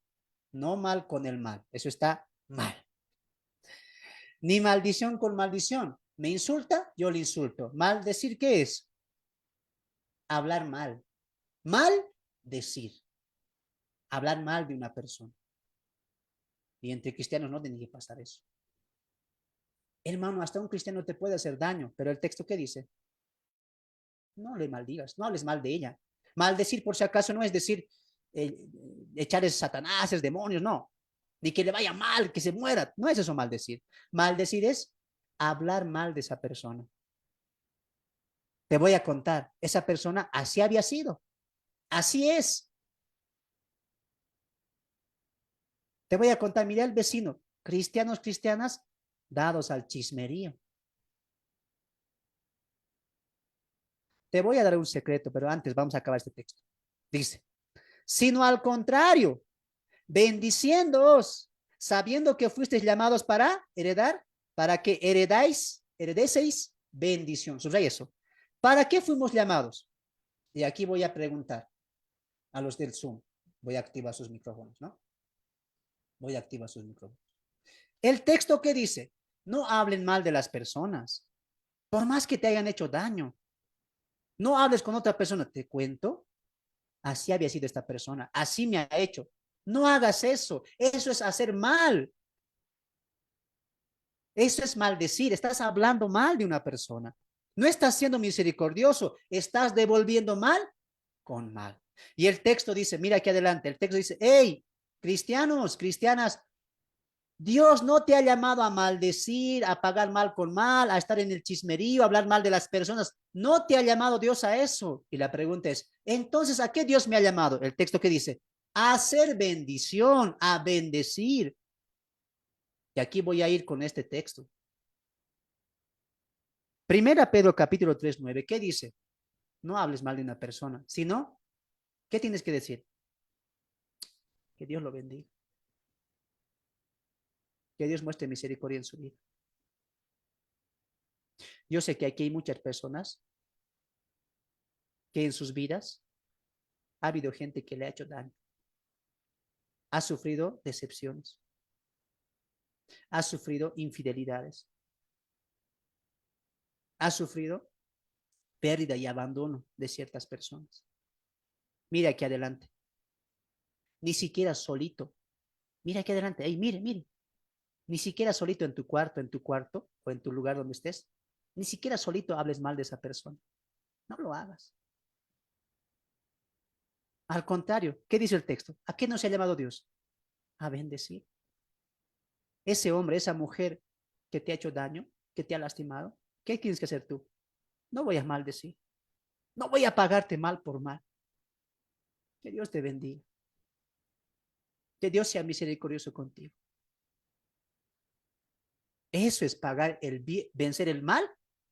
no mal con el mal. Eso está mal. Ni maldición con maldición. Me insulta, yo le insulto. Maldecir, ¿qué es? Hablar mal. Mal decir. Hablar mal de una persona. Y entre cristianos no tiene que pasar eso. Hermano, hasta un cristiano te puede hacer daño, pero el texto ¿qué dice? No le maldigas, no hables mal de ella. Maldecir, por si acaso, no es decir echar es Satanás, es demonios, no. Ni que le vaya mal, que se muera. No es eso maldecir. Maldecir es hablar mal de esa persona. Te voy a contar, esa persona así había sido. Así es. Te voy a contar, mira el vecino, cristianos, cristianas, dados al chismerío. Te voy a dar un secreto, pero antes vamos a acabar este texto. Dice, sino al contrario, bendiciéndoos, sabiendo que fuisteis llamados para heredar, para que heredeseis bendición. Subraya eso. ¿Para qué fuimos llamados? Y aquí voy a preguntar a los del Zoom. Voy a activar sus micrófonos, ¿no? Voy a activar sus micrófonos. El texto que dice, no hablen mal de las personas, por más que te hayan hecho daño. No hables con otra persona. Te cuento, así había sido esta persona, así me ha hecho. No hagas eso. Eso es hacer mal. Eso es maldecir. Estás hablando mal de una persona. No estás siendo misericordioso. Estás devolviendo mal con mal. Y el texto dice, mira aquí adelante, el texto dice, hey, cristianos, cristianas, Dios no te ha llamado a maldecir, a pagar mal con mal, a estar en el chismerío, a hablar mal de las personas. No te ha llamado Dios a eso. Y la pregunta es, entonces, ¿a qué Dios me ha llamado? El texto que dice, a hacer bendición, a bendecir. Y aquí voy a ir con este texto. Primera Pedro capítulo 3:9, ¿qué dice? No hables mal de una persona, sino, ¿qué tienes que decir? Que Dios lo bendiga. Que Dios muestre misericordia en su vida. Yo sé que aquí hay muchas personas que en sus vidas ha habido gente que le ha hecho daño. Ha sufrido decepciones. Ha sufrido infidelidades. Ha sufrido pérdida y abandono de ciertas personas. Mira aquí adelante. Ni siquiera solito. Mira aquí adelante. Ey, mire, mire. Ni siquiera solito en tu cuarto o en tu lugar donde estés. Ni siquiera solito hables mal de esa persona. No lo hagas. Al contrario, ¿qué dice el texto? ¿A qué nos ha llamado Dios? A bendecir. Ese hombre, esa mujer que te ha hecho daño, que te ha lastimado, ¿qué tienes que hacer tú? No voy a maldecir. No voy a pagarte mal por mal. Que Dios te bendiga. Que Dios sea misericordioso contigo. Eso es pagar el bien, vencer el mal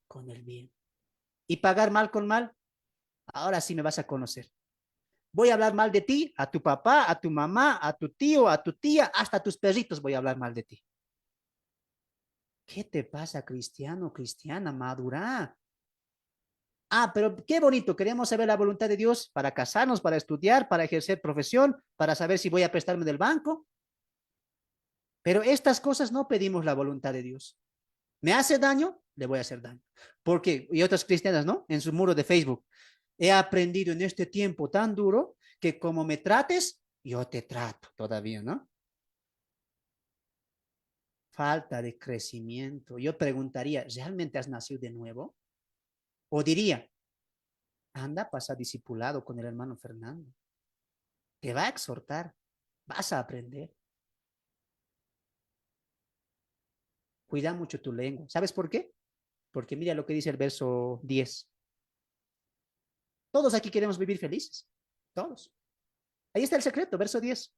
con el bien. Y pagar mal con mal, ahora sí me vas a conocer. Voy a hablar mal de ti, a tu papá, a tu mamá, a tu tío, a tu tía, hasta a tus perritos voy a hablar mal de ti. ¿Qué te pasa, cristiano, cristiana? Madura. Ah, pero qué bonito, queremos saber la voluntad de Dios para casarnos, para estudiar, para ejercer profesión, para saber si voy a prestarme del banco. Pero estas cosas no pedimos la voluntad de Dios. ¿Me hace daño? Le voy a hacer daño. Porque, y otras cristianas, ¿no? En su muro de Facebook. He aprendido en este tiempo tan duro que como me trates, yo te trato todavía, ¿no? Falta de crecimiento. Yo preguntaría, ¿realmente has nacido de nuevo? O diría, anda, pasa discipulado con el hermano Fernando. Te va a exhortar, vas a aprender. Cuida mucho tu lengua. ¿Sabes por qué? Porque mira lo que dice el verso 10. Todos aquí queremos vivir felices. Todos. Ahí está el secreto, verso 10.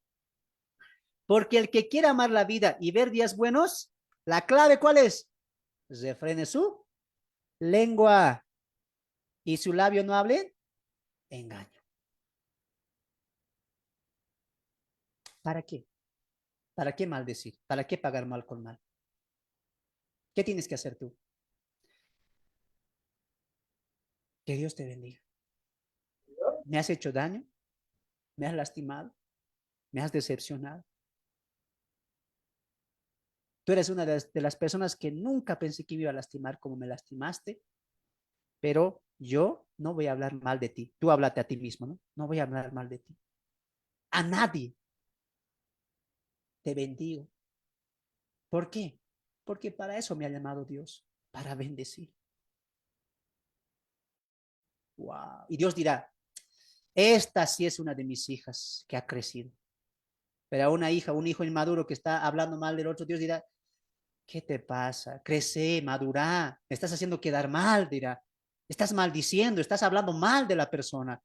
Porque el que quiera amar la vida y ver días buenos, la clave ¿cuál es? Refrene su lengua y su labio no hable engaño. ¿Para qué? ¿Para qué maldecir? ¿Para qué pagar mal con mal? ¿Qué tienes que hacer tú? Que Dios te bendiga. ¿Me has hecho daño? ¿Me has lastimado? ¿Me has decepcionado? Tú eres una de las personas que nunca pensé que me iba a lastimar como me lastimaste, pero yo no voy a hablar mal de ti. Tú háblate a ti mismo, ¿no? No voy a hablar mal de ti. A nadie. Te bendigo. ¿Por qué? Porque para eso me ha llamado Dios, para bendecir. Wow. Y Dios dirá, esta sí es una de mis hijas que ha crecido. Pero a una hija, un hijo inmaduro que está hablando mal del otro, Dios dirá, ¿qué te pasa? Crece, madura, me estás haciendo quedar mal, dirá. Estás maldiciendo, estás hablando mal de la persona.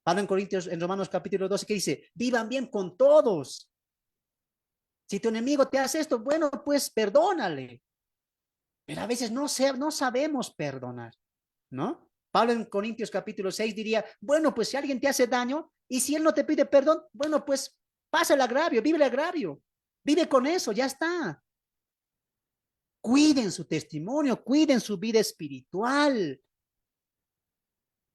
Pablo en Corintios, en Romanos capítulo 12, que dice, vivan bien con todos. Si tu enemigo te hace esto, bueno, pues perdónale. Pero a veces no sabemos perdonar, ¿no? Pablo en Corintios capítulo 6 diría, bueno, pues si alguien te hace daño y si él no te pide perdón, bueno, pues pasa el agravio, vive con eso, ya está. Cuiden su testimonio, cuiden su vida espiritual.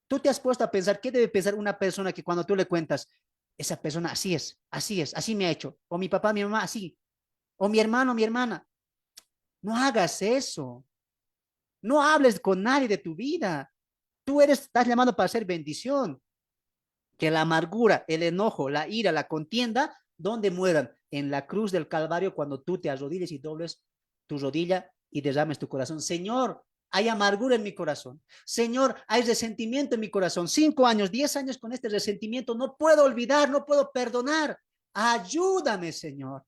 Tú te has puesto a pensar, ¿qué debe pensar una persona que cuando tú le cuentas, esa persona así es, así me ha hecho, o mi papá, mi mamá, así, o mi hermano, mi hermana? No hagas eso. No hables con nadie de tu vida. Estás llamado para hacer bendición. Que la amargura, el enojo, la ira, la contienda, ¿dónde mueran? En la cruz del Calvario, cuando tú te arrodilles y dobles tu rodilla y derrames tu corazón. Señor, hay amargura en mi corazón. Señor, hay resentimiento en mi corazón. 5 años, 10 años con este resentimiento. No puedo olvidar, no puedo perdonar. Ayúdame, Señor.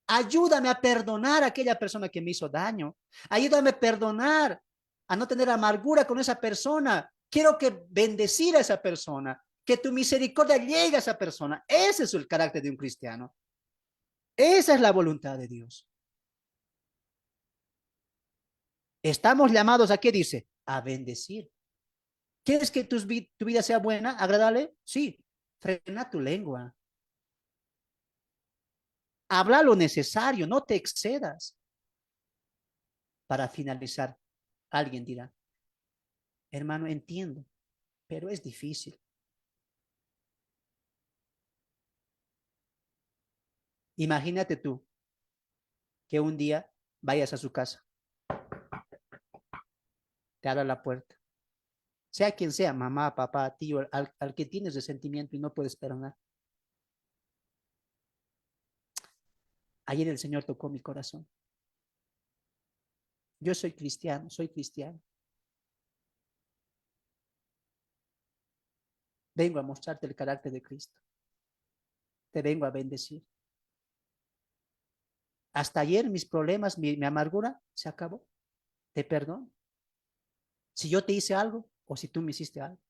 Ayúdame a perdonar a aquella persona que me hizo daño. Ayúdame a perdonar, a no tener amargura con esa persona. Quiero que bendecir a esa persona, que tu misericordia llegue a esa persona. Ese es el carácter de un cristiano. Esa es la voluntad de Dios. Estamos llamados a qué dice? A bendecir. ¿Quieres que tu vida sea buena, agradable? Sí. Frena tu lengua. Habla lo necesario, no te excedas. Para finalizar, alguien dirá, hermano, entiendo, pero es difícil. Imagínate tú que un día vayas a su casa, te abra la puerta, sea quien sea, mamá, papá, tío, al que tienes resentimiento y no puedes perdonar. Ayer el Señor tocó mi corazón. Yo soy cristiano, soy cristiano. Vengo a mostrarte el carácter de Cristo. Te vengo a bendecir. Hasta ayer mis problemas, mi amargura se acabó. Te perdono. Si yo te hice algo o si tú me hiciste algo,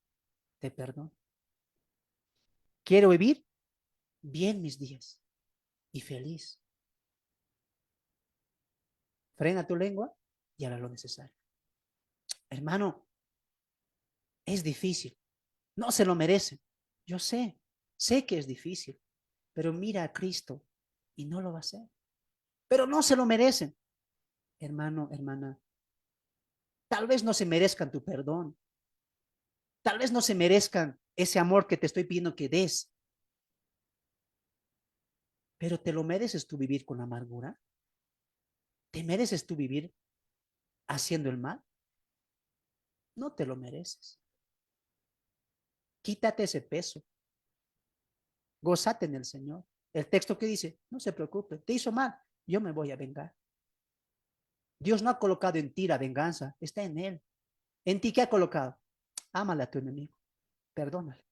te perdono. Quiero vivir bien mis días y feliz. Frena tu lengua y hará lo necesario. Hermano, es difícil. No se lo merecen. Yo sé que es difícil, pero mira a Cristo y no lo va a hacer. Pero no se lo merecen. Hermano, hermana, tal vez no se merezcan tu perdón. Tal vez no se merezcan ese amor que te estoy pidiendo que des. Pero ¿te lo mereces tú vivir con amargura? ¿Te mereces tú vivir haciendo el mal? No te lo mereces. Quítate ese peso. Gózate en el Señor. El texto que dice, no se preocupe, te hizo mal, yo me voy a vengar. Dios no ha colocado en ti la venganza, está en Él. ¿En ti qué ha colocado? Ámale a tu enemigo, perdónale.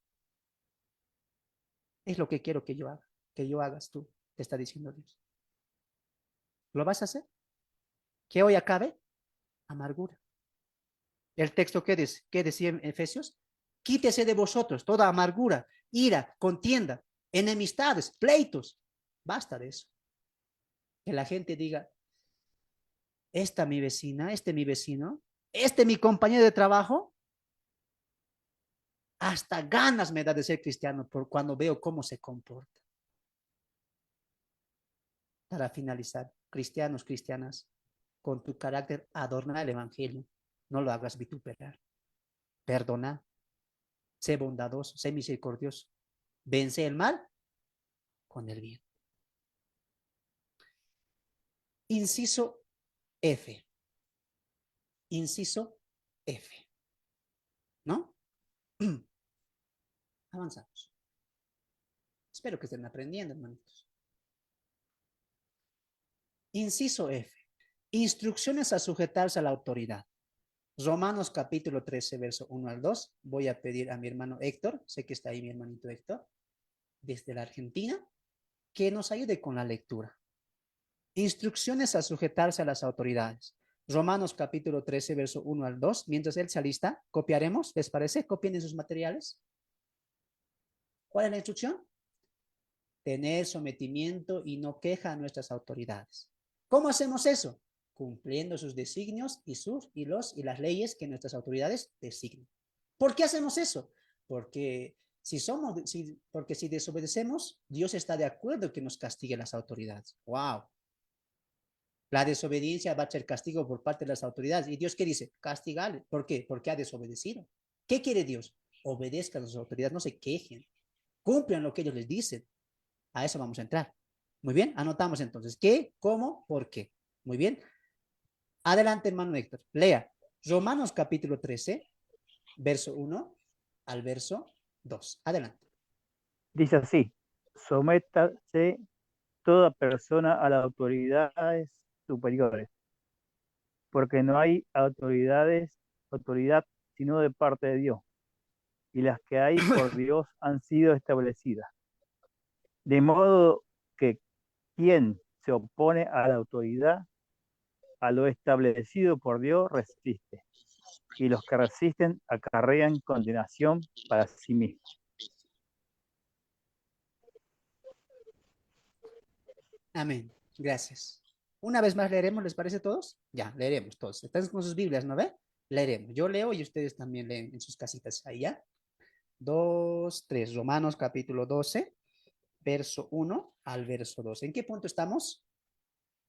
Es lo que quiero que yo haga, que yo hagas tú, te está diciendo Dios. ¿Lo vas a hacer? ¿Que hoy acabe? Amargura. El texto que dice, ¿qué decía en Efesios? Quítese de vosotros toda amargura, ira, contienda, enemistades, pleitos. Basta de eso. Que la gente diga, esta mi vecina, este mi vecino, este mi compañero de trabajo, hasta ganas me da de ser cristiano por cuando veo cómo se comporta. Para finalizar, cristianos, cristianas, con tu carácter adorna el evangelio, no lo hagas vituperar. Perdona, sé bondadoso, sé misericordioso, vence el mal con el bien. Inciso F. Inciso F. ¿No? Avanzamos. Espero que estén aprendiendo, hermanitos. Inciso F. Instrucciones a sujetarse a la autoridad. Romanos capítulo 13, verso 1 al 2. Voy a pedir a mi hermano Héctor, sé que está ahí mi hermanito Héctor, desde la Argentina, que nos ayude con la lectura. Instrucciones a sujetarse a las autoridades. Romanos capítulo 13, verso 1 al 2. Mientras él se alista, copiaremos, ¿les parece? Copien en sus materiales. ¿Cuál es la instrucción? Tener sometimiento y no queja a nuestras autoridades. ¿Cómo hacemos eso? Cumpliendo sus designios y las leyes que nuestras autoridades designan. ¿Por qué hacemos eso? Porque porque si desobedecemos, Dios está de acuerdo que nos castigue las autoridades. ¡Wow! La desobediencia va a ser castigo por parte de las autoridades. ¿Y Dios qué dice? Castigarle. ¿Por qué? Porque ha desobedecido. ¿Qué quiere Dios? Obedezcan a las autoridades, no se quejen, cumplan lo que ellos les dicen. A eso vamos a entrar. Muy bien, anotamos entonces. ¿Qué? ¿Cómo? ¿Por qué? Muy bien. Adelante, hermano Héctor. Lea Romanos capítulo 13, verso 1 al verso 2. Adelante. Dice así, sométase toda persona a las autoridades superiores, porque no hay autoridad sino de parte de Dios, y las que hay por Dios han sido establecidas. De modo que quien se opone a la autoridad, a lo establecido por Dios, resiste, y los que resisten acarrean condenación para sí mismos. Amén. Gracias. Una vez más leeremos, ¿les parece a todos? Ya, leeremos todos. Están con sus Biblias, ¿no ve? Leeremos. Yo leo y ustedes también leen en sus casitas. Ahí ya. Dos, tres. Romanos capítulo 12, verso 1 al verso 2. ¿En qué punto estamos?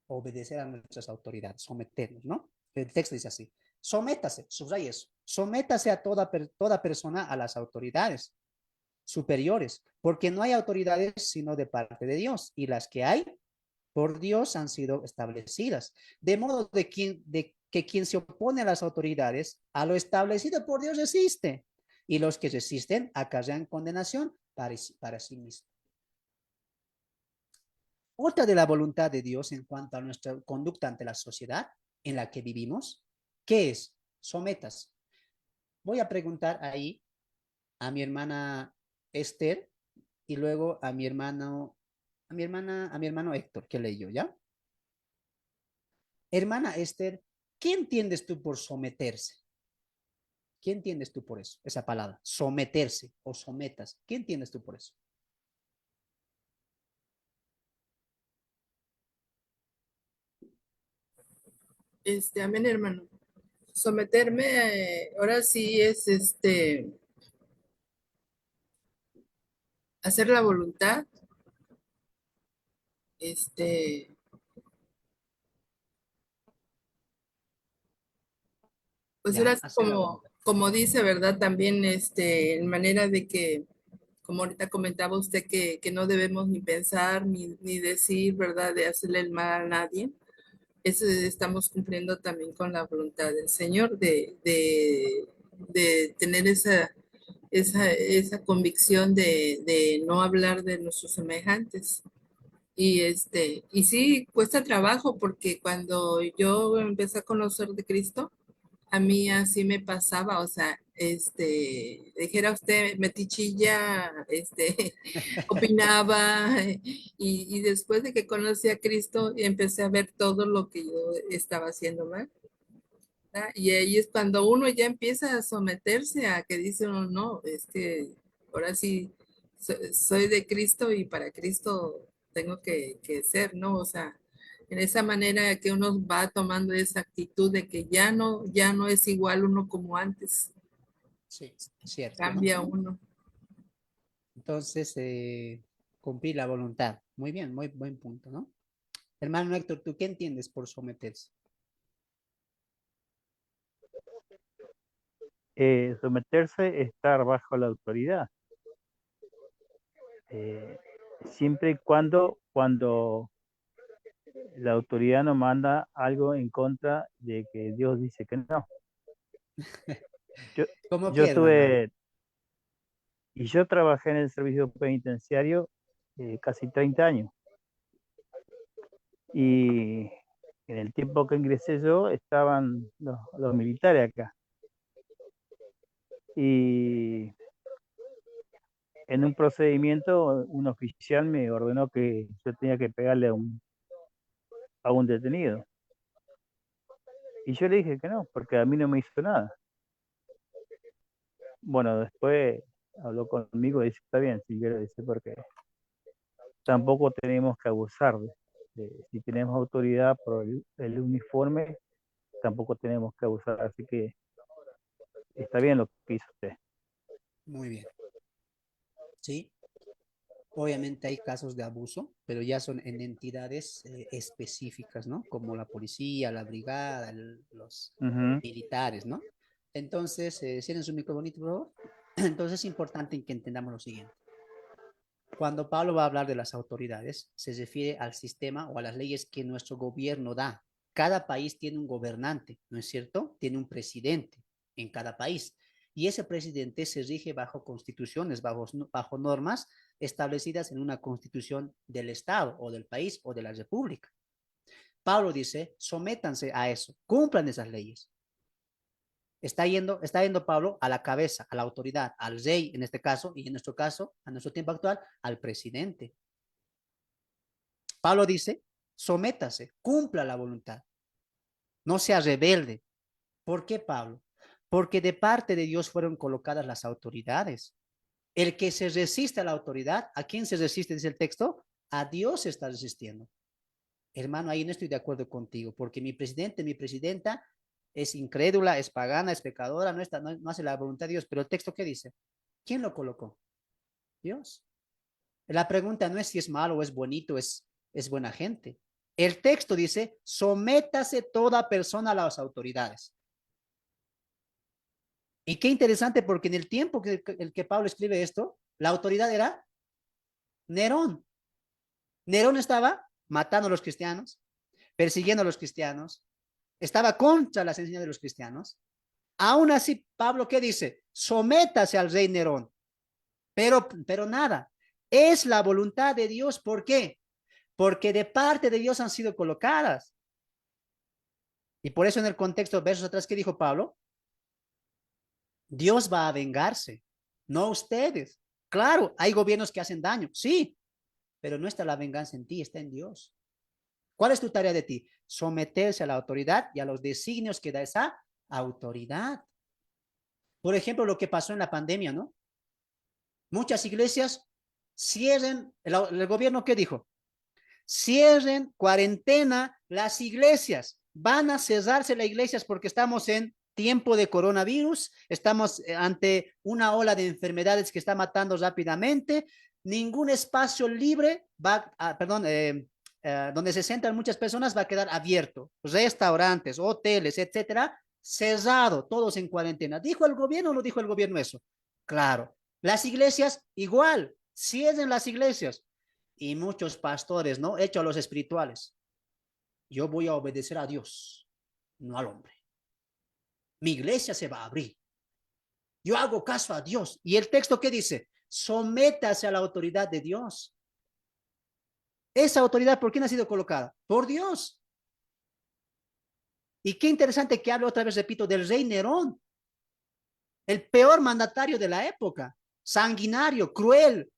Obedecer a nuestras autoridades, someternos, ¿no? El texto dice así. Sométase, subraya eso. Sométase a toda persona a las autoridades superiores, porque no hay autoridades sino de parte de Dios, y las que hay por Dios han sido establecidas. De modo de que quien se opone a las autoridades, a lo establecido por Dios resiste, y los que resisten acarrean condenación para sí mismos. Otra de la voluntad de Dios en cuanto a nuestra conducta ante la sociedad en la que vivimos, ¿qué es? Sometas. Voy a preguntar ahí a mi hermana Esther y luego a mi hermano Héctor, que leyó, ¿ya? Hermana Esther, ¿qué entiendes tú por someterse? ¿Qué entiendes tú por eso? Esa palabra, someterse o sometas. ¿Qué entiendes tú por eso? Amén, hermano. Someterme, ahora sí es hacer la voluntad, este, pues Ya, ahora sí hacer la voluntad. como dice, ¿verdad? También, en manera de que, como ahorita comentaba usted, que no debemos ni pensar ni decir, ¿verdad? De hacerle el mal a nadie. Eso estamos cumpliendo también con la voluntad del Señor, de tener esa convicción de no hablar de nuestros semejantes. Y sí, cuesta trabajo porque cuando yo empecé a conocer de Cristo, a mí así me pasaba, o sea, dijera usted, metichilla, opinaba, y después de que conocí a Cristo, empecé a ver todo lo que yo estaba haciendo mal. ¿Verdad? Y ahí es cuando uno ya empieza a someterse a que dice uno, no, es que ahora sí soy de Cristo y para Cristo tengo que ser, ¿no? O sea, en esa manera que uno va tomando esa actitud de que ya no es igual uno como antes, Sí, cierto, ¿no? cambia uno. Entonces, cumplir la voluntad. Muy bien, muy buen punto, ¿no? Hermano Héctor, ¿tú qué entiendes por someterse? Someterse, estar bajo la autoridad, eh, siempre y cuando la autoridad no manda algo en contra de que Dios dice que no. Yo, ¿Cómo yo qué, hermano? tuve, y yo trabajé en el servicio penitenciario casi 30 años, y en el tiempo que ingresé yo estaban los militares acá, y en un procedimiento un oficial me ordenó que yo tenía que pegarle a un detenido. Y yo le dije que no, porque a mí no me hizo nada. Bueno, después habló conmigo y dice, está bien, si quiero decir, porque tampoco tenemos que abusar si tenemos autoridad por el uniforme, tampoco tenemos que abusar. Así que está bien lo que hizo usted. Muy bien. ¿Sí? Obviamente hay casos de abuso, pero ya son en entidades específicas, ¿no? Como la policía, la brigada, los Ujú. militares, ¿no? Entonces, cierren su micro bonito, por favor. Entonces es importante que entendamos lo siguiente. Cuando Pablo va a hablar de las autoridades, se refiere al sistema o a las leyes que nuestro gobierno da. Cada país tiene un gobernante, ¿no es cierto? Tiene un presidente en cada país. Y ese presidente se rige bajo constituciones, bajo normas establecidas en una constitución del Estado o del país o de la República. Pablo dice, sométanse a eso, cumplan esas leyes. Está yendo Pablo a la cabeza, a la autoridad, al rey en este caso, y en nuestro caso, a nuestro tiempo actual, al presidente. Pablo dice, sométase, cumpla la voluntad, no sea rebelde. ¿Por qué, Pablo? Porque de parte de Dios fueron colocadas las autoridades. El que se resiste a la autoridad, ¿a quién se resiste? Dice el texto, a Dios se está resistiendo. Hermano, ahí no estoy de acuerdo contigo, porque mi presidente, mi presidenta es incrédula, es pagana, es pecadora, no hace la voluntad de Dios. Pero el texto, ¿qué dice? ¿Quién lo colocó? Dios. La pregunta no es si es malo o es bonito, es buena gente. El texto dice, sométase toda persona a las autoridades. Y qué interesante, porque en el tiempo el que Pablo escribe esto, la autoridad era Nerón. Nerón estaba matando a los cristianos, persiguiendo a los cristianos, estaba contra las enseñanzas de los cristianos. Aún así, Pablo, ¿qué dice? Sométase al rey Nerón. Pero nada, es la voluntad de Dios. ¿Por qué? Porque de parte de Dios han sido colocadas. Y por eso en el contexto, versos atrás, ¿qué dijo Pablo? Dios va a vengarse, no ustedes. Claro, hay gobiernos que hacen daño, sí, pero no está la venganza en ti, está en Dios. ¿Cuál es tu tarea de ti? Someterse a la autoridad y a los designios que da esa autoridad. Por ejemplo, lo que pasó en la pandemia, ¿no? Muchas iglesias cierren, el gobierno, ¿qué dijo? Cierren, cuarentena, las iglesias. Van a cerrarse las iglesias porque estamos en tiempo de coronavirus, estamos ante una ola de enfermedades que está matando rápidamente. Ningún espacio libre va, perdón, donde se centran muchas personas va a quedar abierto. Restaurantes, hoteles, etcétera, cerrado, todos en cuarentena. ¿Dijo el gobierno o no dijo el gobierno eso? Claro. Las iglesias, igual, cierren las iglesias. Y muchos pastores, ¿no? Hechos a los espirituales. Yo voy a obedecer a Dios, no al hombre. Mi iglesia se va a abrir. Yo hago caso a Dios. ¿Y el texto qué dice? Sométase a la autoridad de Dios. Esa autoridad, ¿por quién ha sido colocada? Por Dios. Y qué interesante que hable otra vez, repito, del rey Nerón, el peor mandatario de la época, sanguinario, cruel,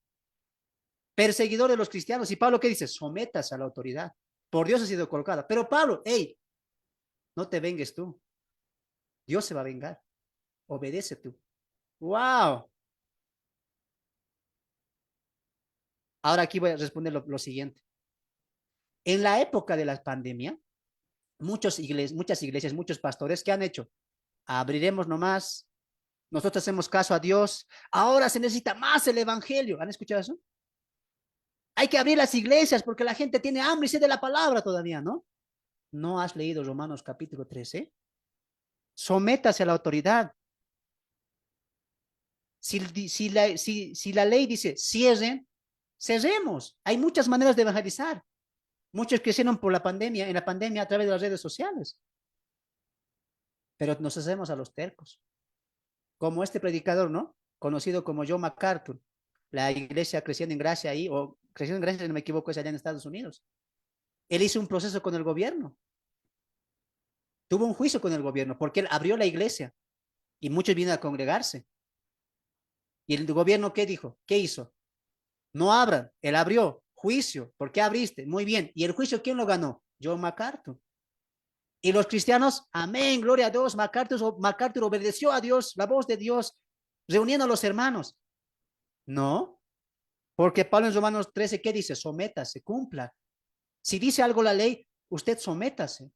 perseguidor de los cristianos. Y Pablo, ¿qué dice? Sométase a la autoridad. Por Dios ha sido colocada. Pero Pablo, hey, no te vengues tú. Dios se va a vengar. Obedece tú. ¡Wow! Ahora aquí voy a responder lo siguiente. En la época de la pandemia, muchas iglesias, muchos pastores, ¿qué han hecho? Abriremos nomás, nosotros hacemos caso a Dios, ahora se necesita más el evangelio. ¿Han escuchado eso? Hay que abrir las iglesias porque la gente tiene hambre y sed de la palabra todavía, ¿no? ¿No has leído Romanos capítulo 13? Sométase a la autoridad. Si la ley dice cierren, cerremos. Hay muchas maneras de evangelizar. Muchos crecieron por la pandemia, en la pandemia a través de las redes sociales. Pero nos hacemos a los tercos. Como este predicador, ¿no? Conocido como John MacArthur. La iglesia Creciendo en Gracia ahí, o Creciendo en Gracia, si no me equivoco, es allá en Estados Unidos. Él hizo un proceso con el gobierno. Tuvo un juicio con el gobierno porque él abrió la iglesia y muchos vienen a congregarse. ¿Y el gobierno qué dijo? ¿Qué hizo? No abran. Él abrió. Juicio. ¿Por qué abriste? Muy bien. ¿Y el juicio quién lo ganó? John MacArthur. Y los cristianos, amén, gloria a Dios, MacArthur obedeció a Dios, la voz de Dios, reuniendo a los hermanos. No, porque Pablo en Romanos 13, ¿qué dice? Sométase, cumpla. Si dice algo la ley, usted sométase.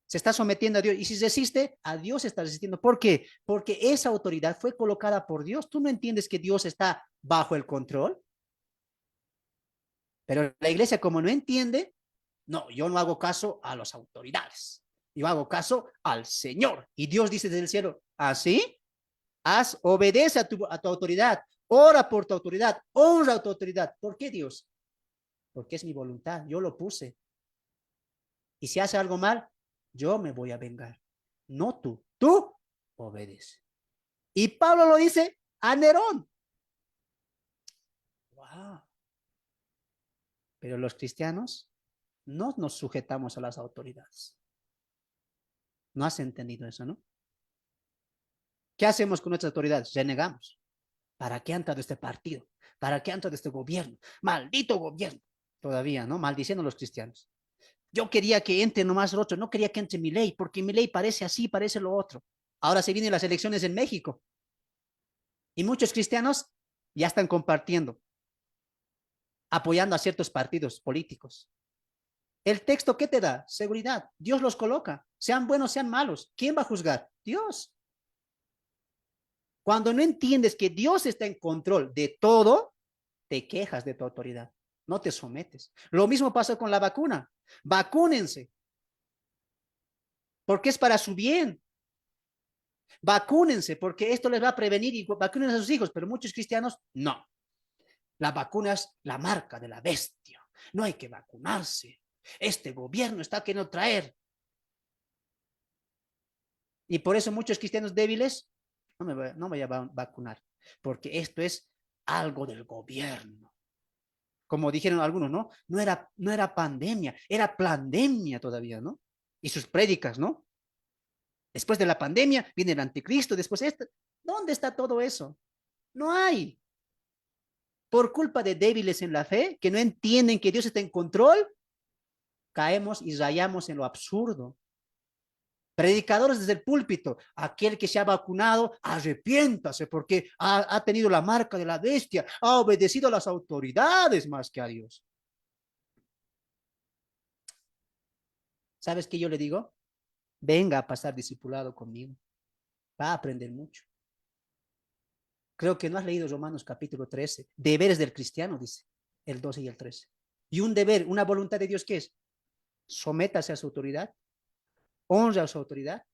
Se está sometiendo a Dios. Y si resiste, a Dios está resistiendo. ¿Por qué? Porque esa autoridad fue colocada por Dios. ¿Tú no entiendes que Dios está bajo el control? Pero la iglesia, como no entiende, no, yo no hago caso a las autoridades. Yo hago caso al Señor. Y Dios dice desde el cielo, ¿así? Obedece a tu autoridad, ora por tu autoridad, honra a tu autoridad. ¿Por qué, Dios? Porque es mi voluntad, yo lo puse. Y si hace algo mal, yo me voy a vengar. No tú, tú obedece. Y Pablo lo dice a Nerón. Wow. Pero los cristianos no nos sujetamos a las autoridades. ¿No has entendido eso, no? ¿Qué hacemos con nuestras autoridades? Renegamos. ¿Para qué ha entrado este partido? ¿Para qué ha entrado este gobierno? Maldito gobierno. Todavía, ¿no? Maldiciendo a los cristianos. Yo quería que entre nomás el otro, no quería que entre mi ley, porque mi ley parece así, parece lo otro. Ahora se vienen las elecciones en México. Y muchos cristianos ya están compartiendo, apoyando a ciertos partidos políticos. El texto, ¿qué te da? Seguridad. Dios los coloca. Sean buenos, sean malos. ¿Quién va a juzgar? Dios. Cuando no entiendes que Dios está en control de todo, te quejas de tu autoridad. No te sometes. Lo mismo pasa con la vacuna. Vacúnense. Porque es para su bien. Vacúnense, porque esto les va a prevenir y vacunen a sus hijos. Pero muchos cristianos, no. La vacuna es la marca de la bestia. No hay que vacunarse. Este gobierno está queriendo traer. Y por eso muchos cristianos débiles no me voy a vacunar, porque esto es algo del gobierno. Como dijeron algunos, ¿no? No era pandemia, era plandemia todavía, ¿no? Y sus prédicas, ¿no? Después de la pandemia viene el anticristo, después esto. ¿Dónde está todo eso? No hay. Por culpa de débiles en la fe, que no entienden que Dios está en control, caemos y rayamos en lo absurdo. Predicadores desde el púlpito, aquel que se ha vacunado, arrepiéntase porque ha tenido la marca de la bestia, ha obedecido a las autoridades más que a Dios. ¿Sabes qué yo le digo? Venga a pasar discipulado conmigo, va a aprender mucho. Creo que no has leído Romanos capítulo 13, deberes del cristiano, dice, el 12 y el 13. Y un deber, una voluntad de Dios, ¿qué es? Sométase a su autoridad, honra a su autoridad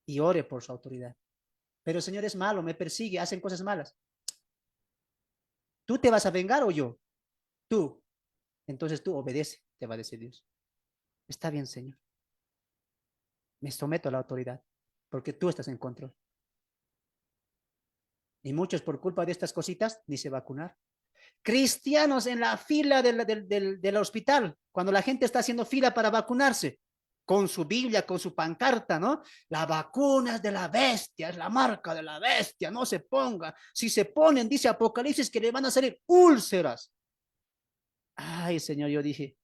y ore por su autoridad. Pero el Señor es malo, me persigue, hacen cosas malas. ¿Tú te vas a vengar o yo? Tú. Entonces tú obedece, te va a decir Dios. Está bien, Señor. Me someto a la autoridad, porque tú estás en control. Y muchos por culpa de estas cositas ni se vacunar. Cristianos en la fila del hospital, cuando la gente está haciendo fila para vacunarse, con su Biblia, con su pancarta, ¿no? La vacuna es de la bestia, es la marca de la bestia, no se ponga. Si se ponen, dice Apocalipsis, que le van a salir úlceras. Ay, Señor, yo dije,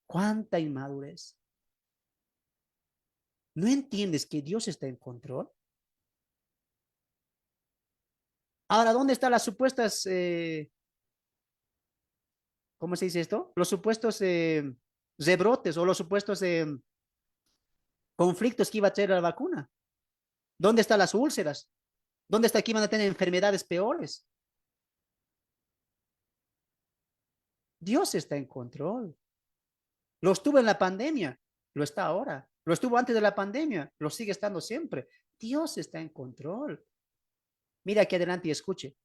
cuánta inmadurez. ¿No entiendes que Dios está en control? Ahora, ¿dónde están las supuestas, cómo se dice esto? Los supuestos rebrotes o los supuestos conflictos que iba a traer la vacuna. ¿Dónde están las úlceras? ¿Dónde está que iban a tener enfermedades peores? Dios está en control. Lo estuvo en la pandemia, lo está ahora. Lo estuvo antes de la pandemia, lo sigue estando siempre. Dios está en control. Mira aquí adelante y escuche.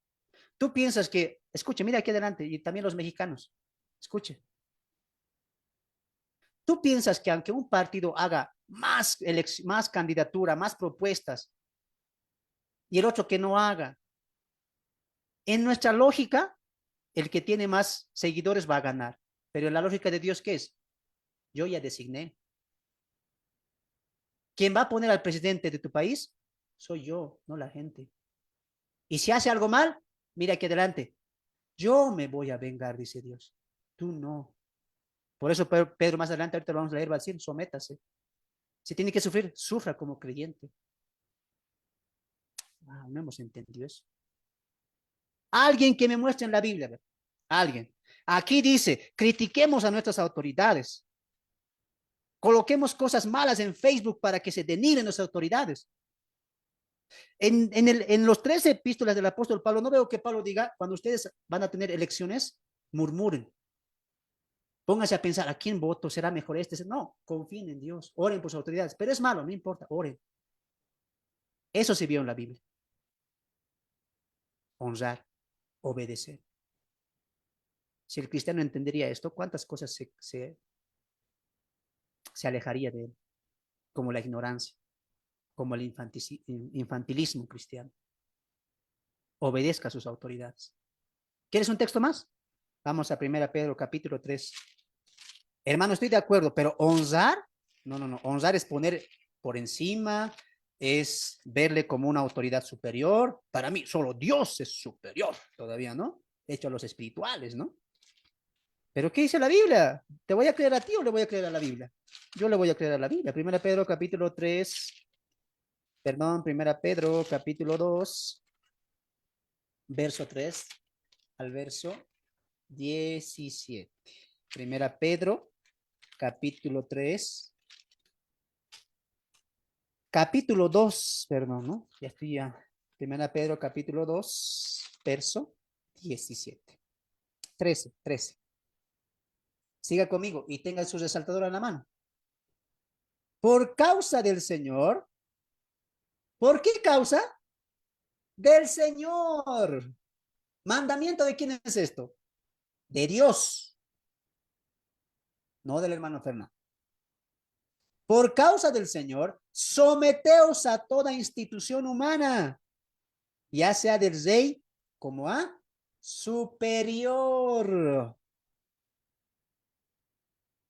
Tú piensas que, escuche, mira aquí adelante y también los mexicanos, escuche. Tú piensas que aunque un partido haga más candidatura, más propuestas y el otro que no haga, en nuestra lógica, el que tiene más seguidores va a ganar. Pero en la lógica de Dios, ¿qué es? Yo ya designé. ¿Quién va a poner al presidente de tu país? Soy yo, no la gente. Y si hace algo mal, mira aquí adelante. Yo me voy a vengar, dice Dios. Tú no. Por eso Pedro más adelante, ahorita lo vamos a leer, va a decir, sométase. Si tiene que sufrir, sufra como creyente. No hemos entendido eso. Alguien que me muestre en la Biblia, ¿verdad? Alguien. Aquí dice, critiquemos a nuestras autoridades. Coloquemos cosas malas en Facebook para que se denigren las autoridades. En los 13 epístolas del apóstol Pablo, no veo que Pablo diga, cuando ustedes van a tener elecciones, murmuren. Pónganse a pensar, ¿a quién voto? ¿Será mejor este? No, confíen en Dios, oren por sus autoridades. Pero es malo, no importa, oren. Eso se vio en la Biblia. Honrar, obedecer. Si el cristiano entendería esto, ¿cuántas cosas se alejaría de él? Como la ignorancia, como el infantilismo cristiano. Obedezca a sus autoridades. ¿Quieres un texto más? Vamos a 1 Pedro capítulo 3. Hermano, estoy de acuerdo, pero honrar, no. Honrar es poner por encima, es verle como una autoridad superior. Para mí, solo Dios es superior todavía, ¿no? Hecho a los espirituales, ¿no? Pero ¿qué dice la Biblia? ¿Te voy a creer a ti o le voy a creer a la Biblia? Yo le voy a creer a la Biblia. 1 Pedro capítulo 3, perdón, 1 Pedro capítulo 2, verso 3 al verso 17. 1 Pedro capítulo 3, capítulo 2, perdón, ¿no? Ya estoy ya. 1 Pedro capítulo 2, verso 17. 13. Siga conmigo y tenga su resaltador en la mano. Por causa del Señor. ¿Por qué causa? Del Señor. ¿Mandamiento de quién es esto? De Dios. No del hermano Fernando. Por causa del Señor, someteos a toda institución humana, ya sea del rey como a superior.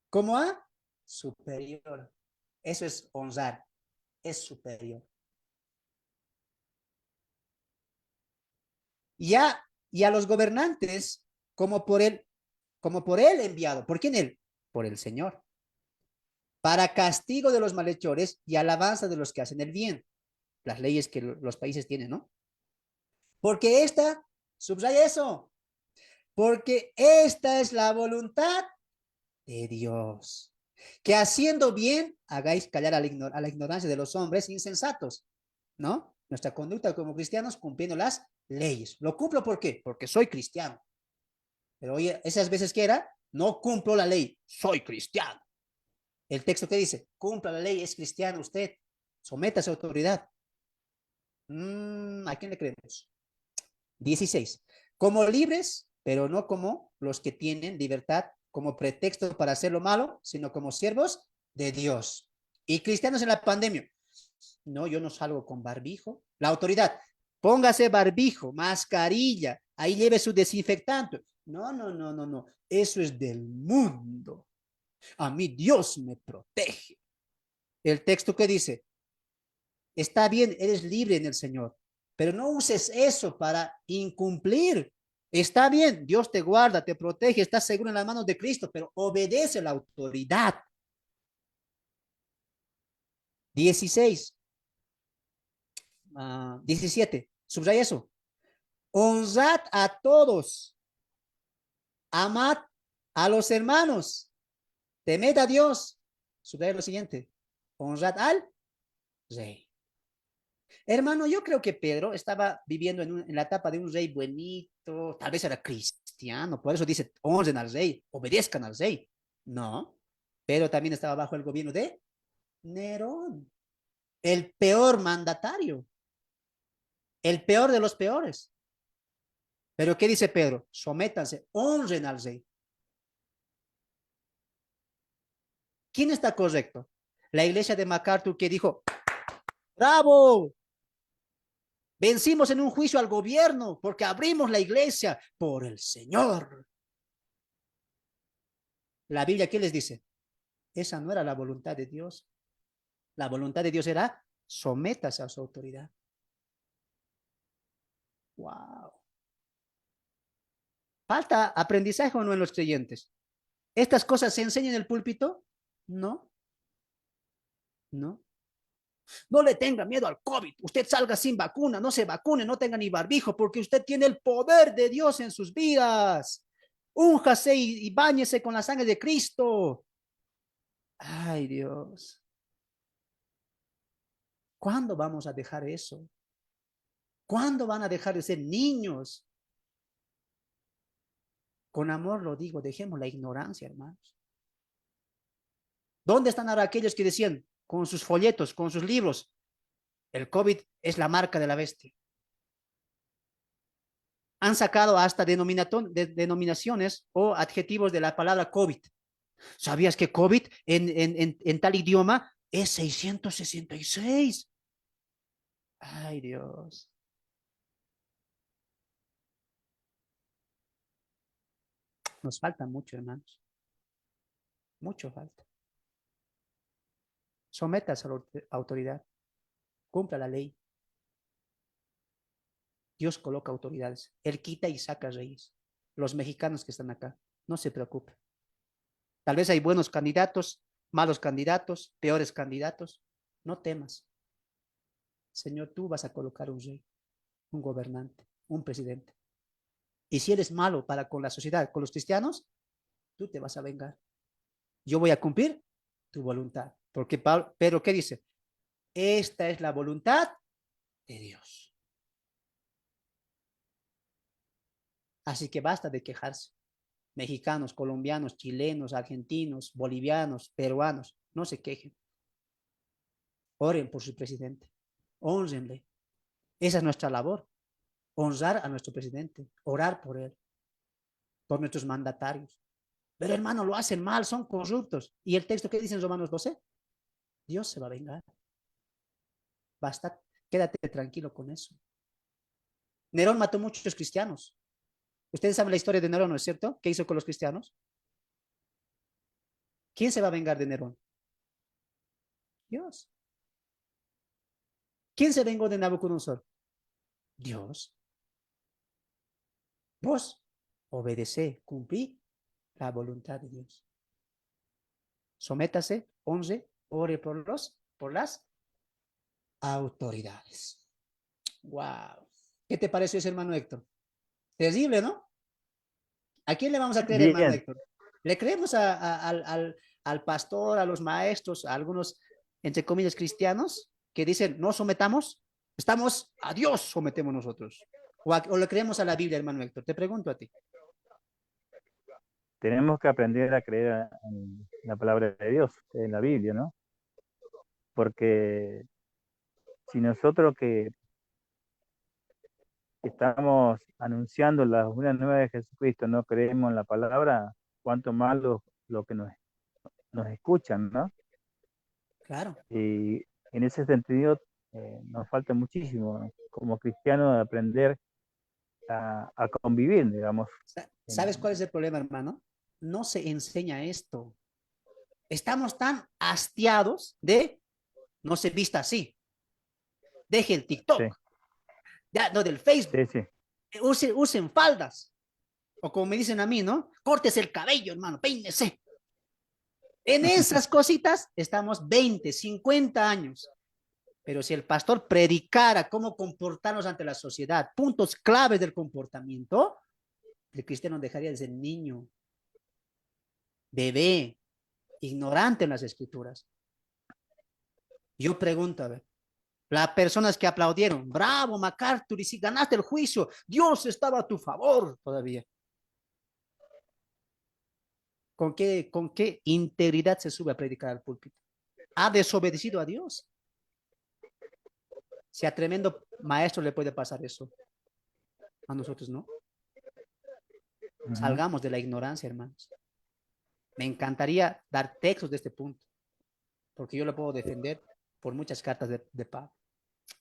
Como a superior. Eso es honrar. Es superior. Ya, y a los gobernantes como por él enviado. ¿Por quién él? Por el Señor. Para castigo de los malhechores y alabanza de los que hacen el bien. Las leyes que los países tienen, ¿no? Porque subraya eso, porque esta es la voluntad de Dios. Que haciendo bien, hagáis callar a la ignorancia de los hombres insensatos, ¿no? Nuestra conducta como cristianos cumpliendo las leyes. ¿Lo cumplo por qué? Porque soy cristiano. Pero oye, esas veces que era, no cumplo la ley, soy cristiano. El texto que dice, cumpla la ley, es cristiano usted, someta a su autoridad. ¿A quién le creemos? 16. Como libres, pero no como los que tienen libertad como pretexto para hacer lo malo, sino como siervos de Dios. Y cristianos en la pandemia. No, yo no salgo con barbijo. La autoridad, póngase barbijo, mascarilla, ahí lleve su desinfectante. No. Eso es del mundo. A mí Dios me protege. El texto que dice, está bien, eres libre en el Señor, pero no uses eso para incumplir. Está bien, Dios te guarda, te protege, estás seguro en las manos de Cristo, pero obedece la autoridad. 16, 17, subraya eso. Honrad a todos, amad a los hermanos, temed a Dios. Subraya lo siguiente, honrad al rey. Hermano, yo creo que Pedro estaba viviendo en la etapa de un rey buenito, tal vez era cristiano, por eso dice, honren al rey, obedezcan al rey. No, Pedro también estaba bajo el gobierno de Nerón, el peor mandatario, el peor de los peores. Pero ¿qué dice Pedro? Sométanse, honren al rey. ¿Quién está correcto? La iglesia de MacArthur que dijo, bravo, vencimos en un juicio al gobierno porque abrimos la iglesia por el Señor. La Biblia, ¿qué les dice? Esa no era la voluntad de Dios. La voluntad de Dios era sométase a su autoridad. Wow. ¿Falta aprendizaje o no en los creyentes? ¿Estas cosas se enseñan en el púlpito? No, no. No le tenga miedo al COVID. Usted salga sin vacuna, no se vacune, no tenga ni barbijo, porque usted tiene el poder de Dios en sus vidas. Únjase y báñese con la sangre de Cristo. Ay, Dios. ¿Cuándo vamos a dejar eso? ¿Cuándo van a dejar de ser niños? Con amor lo digo, dejemos la ignorancia, hermanos. ¿Dónde están ahora aquellos que decían con sus folletos, con sus libros, el COVID es la marca de la bestia? Han sacado hasta denominaciones o adjetivos de la palabra COVID. ¿Sabías que COVID en tal idioma es 666? Ay, Dios. Nos falta mucho, hermanos. Mucho falta. Sometas a la autoridad. Cumpla la ley. Dios coloca autoridades. Él quita y saca reyes. Los mexicanos que están acá, no se preocupen. Tal vez hay buenos candidatos, malos candidatos, peores candidatos. No temas. Señor, tú vas a colocar un rey, un gobernante, un presidente. Y si eres malo para con la sociedad, con los cristianos, tú te vas a vengar. Yo voy a cumplir tu voluntad. Porque Pedro, ¿qué dice? Esta es la voluntad de Dios. Así que basta de quejarse. Mexicanos, colombianos, chilenos, argentinos, bolivianos, peruanos, no se quejen. Oren por su presidente. Honrenle. Esa es nuestra labor. Honrar a nuestro presidente. Orar por él. Por nuestros mandatarios. Pero hermano, lo hacen mal, son corruptos. ¿Y el texto que dice en Romanos 12? Dios se va a vengar. Basta, quédate tranquilo con eso. Nerón mató muchos cristianos. Ustedes saben la historia de Nerón, ¿no es cierto? ¿Qué hizo con los cristianos? ¿Quién se va a vengar de Nerón? Dios. ¿Quién se vengó de Nabucodonosor? Dios. Vos obedecé, cumplí la voluntad de Dios. Sométase, honre, ore por las autoridades. Wow. ¿Qué te pareció ese hermano Héctor? Terrible, ¿no? ¿A quién le vamos a creer, hermano Bien, Héctor? ¿Le creemos al pastor, a los maestros, a algunos, entre comillas, cristianos que dicen, no sometamos? Estamos a Dios, sometemos nosotros. O le creemos a la Biblia, hermano Héctor. Te pregunto a ti. tenemos que aprender a creer en la palabra de Dios, en la Biblia, ¿no? Porque si nosotros que estamos anunciando la buena nueva de Jesucristo no creemos en la palabra, cuánto más lo que nos escuchan, ¿no? Claro. Y en ese sentido nos falta muchísimo, ¿no? Como cristianos de aprender a convivir, digamos. ¿Sabes cuál es el problema, hermano? No se enseña esto. Estamos tan hastiados de no se vista así. Deje el Sí, TikTok, ya, no del Facebook. sí, sí. Usen faldas. O como me dicen a mí, ¿no? Cortes el cabello, hermano, peínese. En esas cositas estamos 20, 50 años. Pero si el pastor predicara cómo comportarnos ante la sociedad, puntos claves del comportamiento, el cristiano dejaría de ser niño, bebé, ignorante en las escrituras. Yo pregunto, a ver, las personas que aplaudieron, bravo, MacArthur, y si ganaste el juicio, Dios estaba a tu favor todavía. ¿Con qué integridad se sube a predicar al púlpito? Ha desobedecido a Dios. Si a tremendo maestro le puede pasar eso, a nosotros no. Ujú. Salgamos de la ignorancia, hermanos. Me encantaría dar textos de este punto, porque yo lo puedo defender por muchas cartas de Pablo,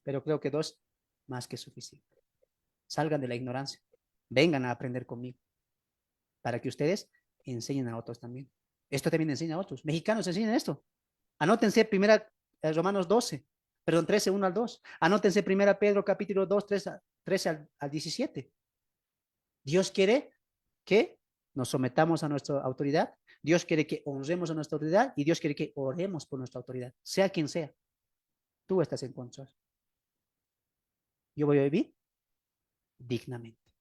pero creo que dos más que suficiente. Salgan de la ignorancia, vengan a aprender conmigo, para que ustedes enseñen a otros también. Esto también enseña a otros. Mexicanos enseñan esto. Anótense primera Romanos 12, perdón, 13, 1 al 2. Anótense primera Pedro capítulo 2, 13 al 17. Dios quiere que nos sometamos a nuestra autoridad. Dios quiere que honremos a nuestra autoridad y Dios quiere que oremos por nuestra autoridad, sea quien sea. Tú estás en control. Yo voy a vivir dignamente.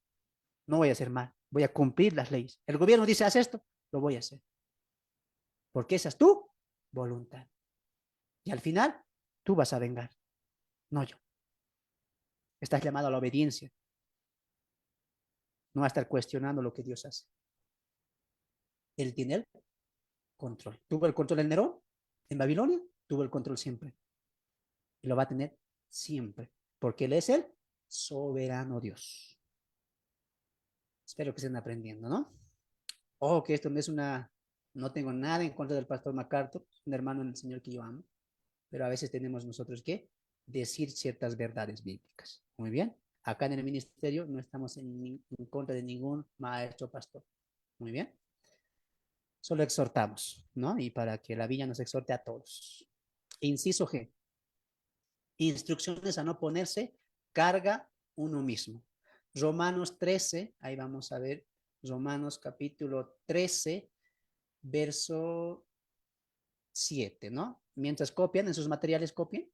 No voy a hacer mal. Voy a cumplir las leyes. El gobierno dice, haz esto, lo voy a hacer. Porque esa es tu voluntad. Y al final, tú vas a vengar, no yo. Estás llamado a la obediencia, no a estar cuestionando lo que Dios hace. Él tiene el control. ¿Tuvo el control en Nerón? ¿En Babilonia? Tuvo el control siempre. Y lo va a tener siempre. Porque Él es el soberano Dios. Espero que estén aprendiendo, ¿no? Ojo que esto no es una... No tengo nada en contra del pastor MacArthur, un hermano en el Señor que yo amo, pero a veces tenemos nosotros que decir ciertas verdades bíblicas. Muy bien. Acá en el ministerio no estamos en contra de ningún maestro pastor. Muy bien. Solo exhortamos, ¿no? Y para que la viña nos exhorte a todos. Inciso G. Instrucciones a no ponerse carga uno mismo. Romanos 13, ahí vamos a ver, Romanos capítulo 13, verso 7, ¿no? Mientras copian, en sus materiales copien,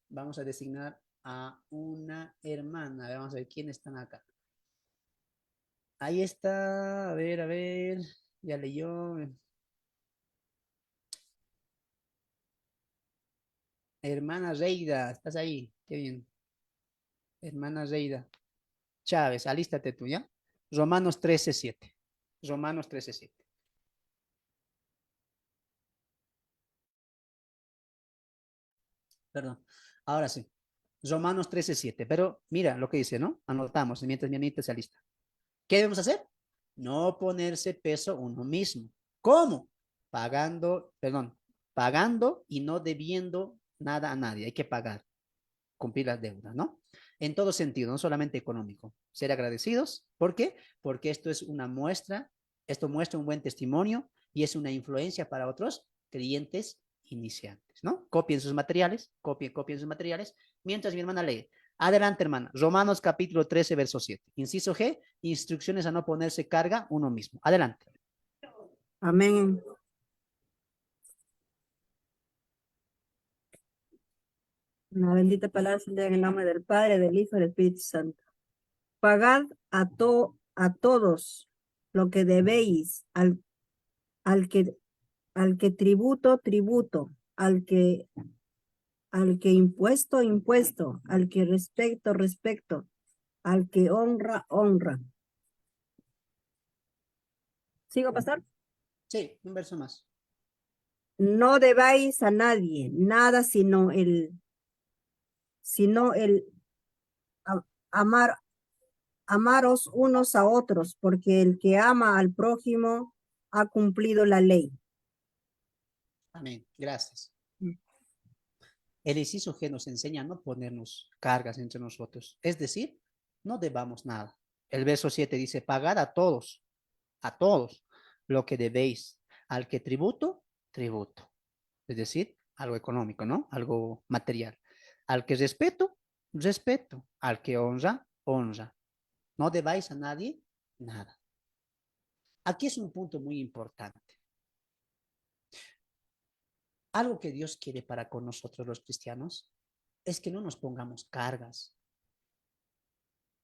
vamos a designar a una hermana. Vamos a ver quiénes están acá. Ahí está, a ver, ya leyó. Hermana Reida, ¿estás ahí? Qué bien. Hermana Reida. Chávez, alístate tú, ¿ya? Romanos 13:7. Romanos 13:7. Perdón. Ahora sí. Romanos 13:7. Pero mira lo que dice, ¿no? Anotamos mientras mi amita se alista. ¿Qué debemos hacer? No ponerse peso uno mismo. ¿Cómo? Pagando y no debiendo nada a nadie. Hay que pagar, cumplir las deudas, ¿no? En todo sentido, no solamente económico. Ser agradecidos. ¿Por qué? Porque esto es una muestra, esto muestra un buen testimonio y es una influencia para otros clientes iniciantes, ¿no? Copien sus materiales, mientras mi hermana lee. Adelante, hermana. Romanos capítulo 13, verso 7. Inciso G, instrucciones a no ponerse carga uno mismo. Adelante. Amén. La bendita palabra se lee en el nombre del Padre, del Hijo y del Espíritu Santo. Pagad a todos lo que debéis, al que, al que tributo, tributo, al que impuesto, impuesto, al que respecto, respecto, al que honra, honra. ¿Sigo, pastor? Sí, un verso más. No debáis a nadie nada sino el a- amar, amaros unos a otros, porque el que ama al prójimo ha cumplido la ley. Amén. Gracias. El inciso G nos enseña a no ponernos cargas entre nosotros. Es decir, no debamos nada. El verso 7 dice, pagad a todos lo que debéis. Al que tributo, tributo. Es decir, algo económico, ¿no? Algo material. Al que respeto, respeto. Al que honra, honra. No debáis a nadie nada. Aquí es un punto muy importante. Algo que Dios quiere para con nosotros los cristianos es que no nos pongamos cargas.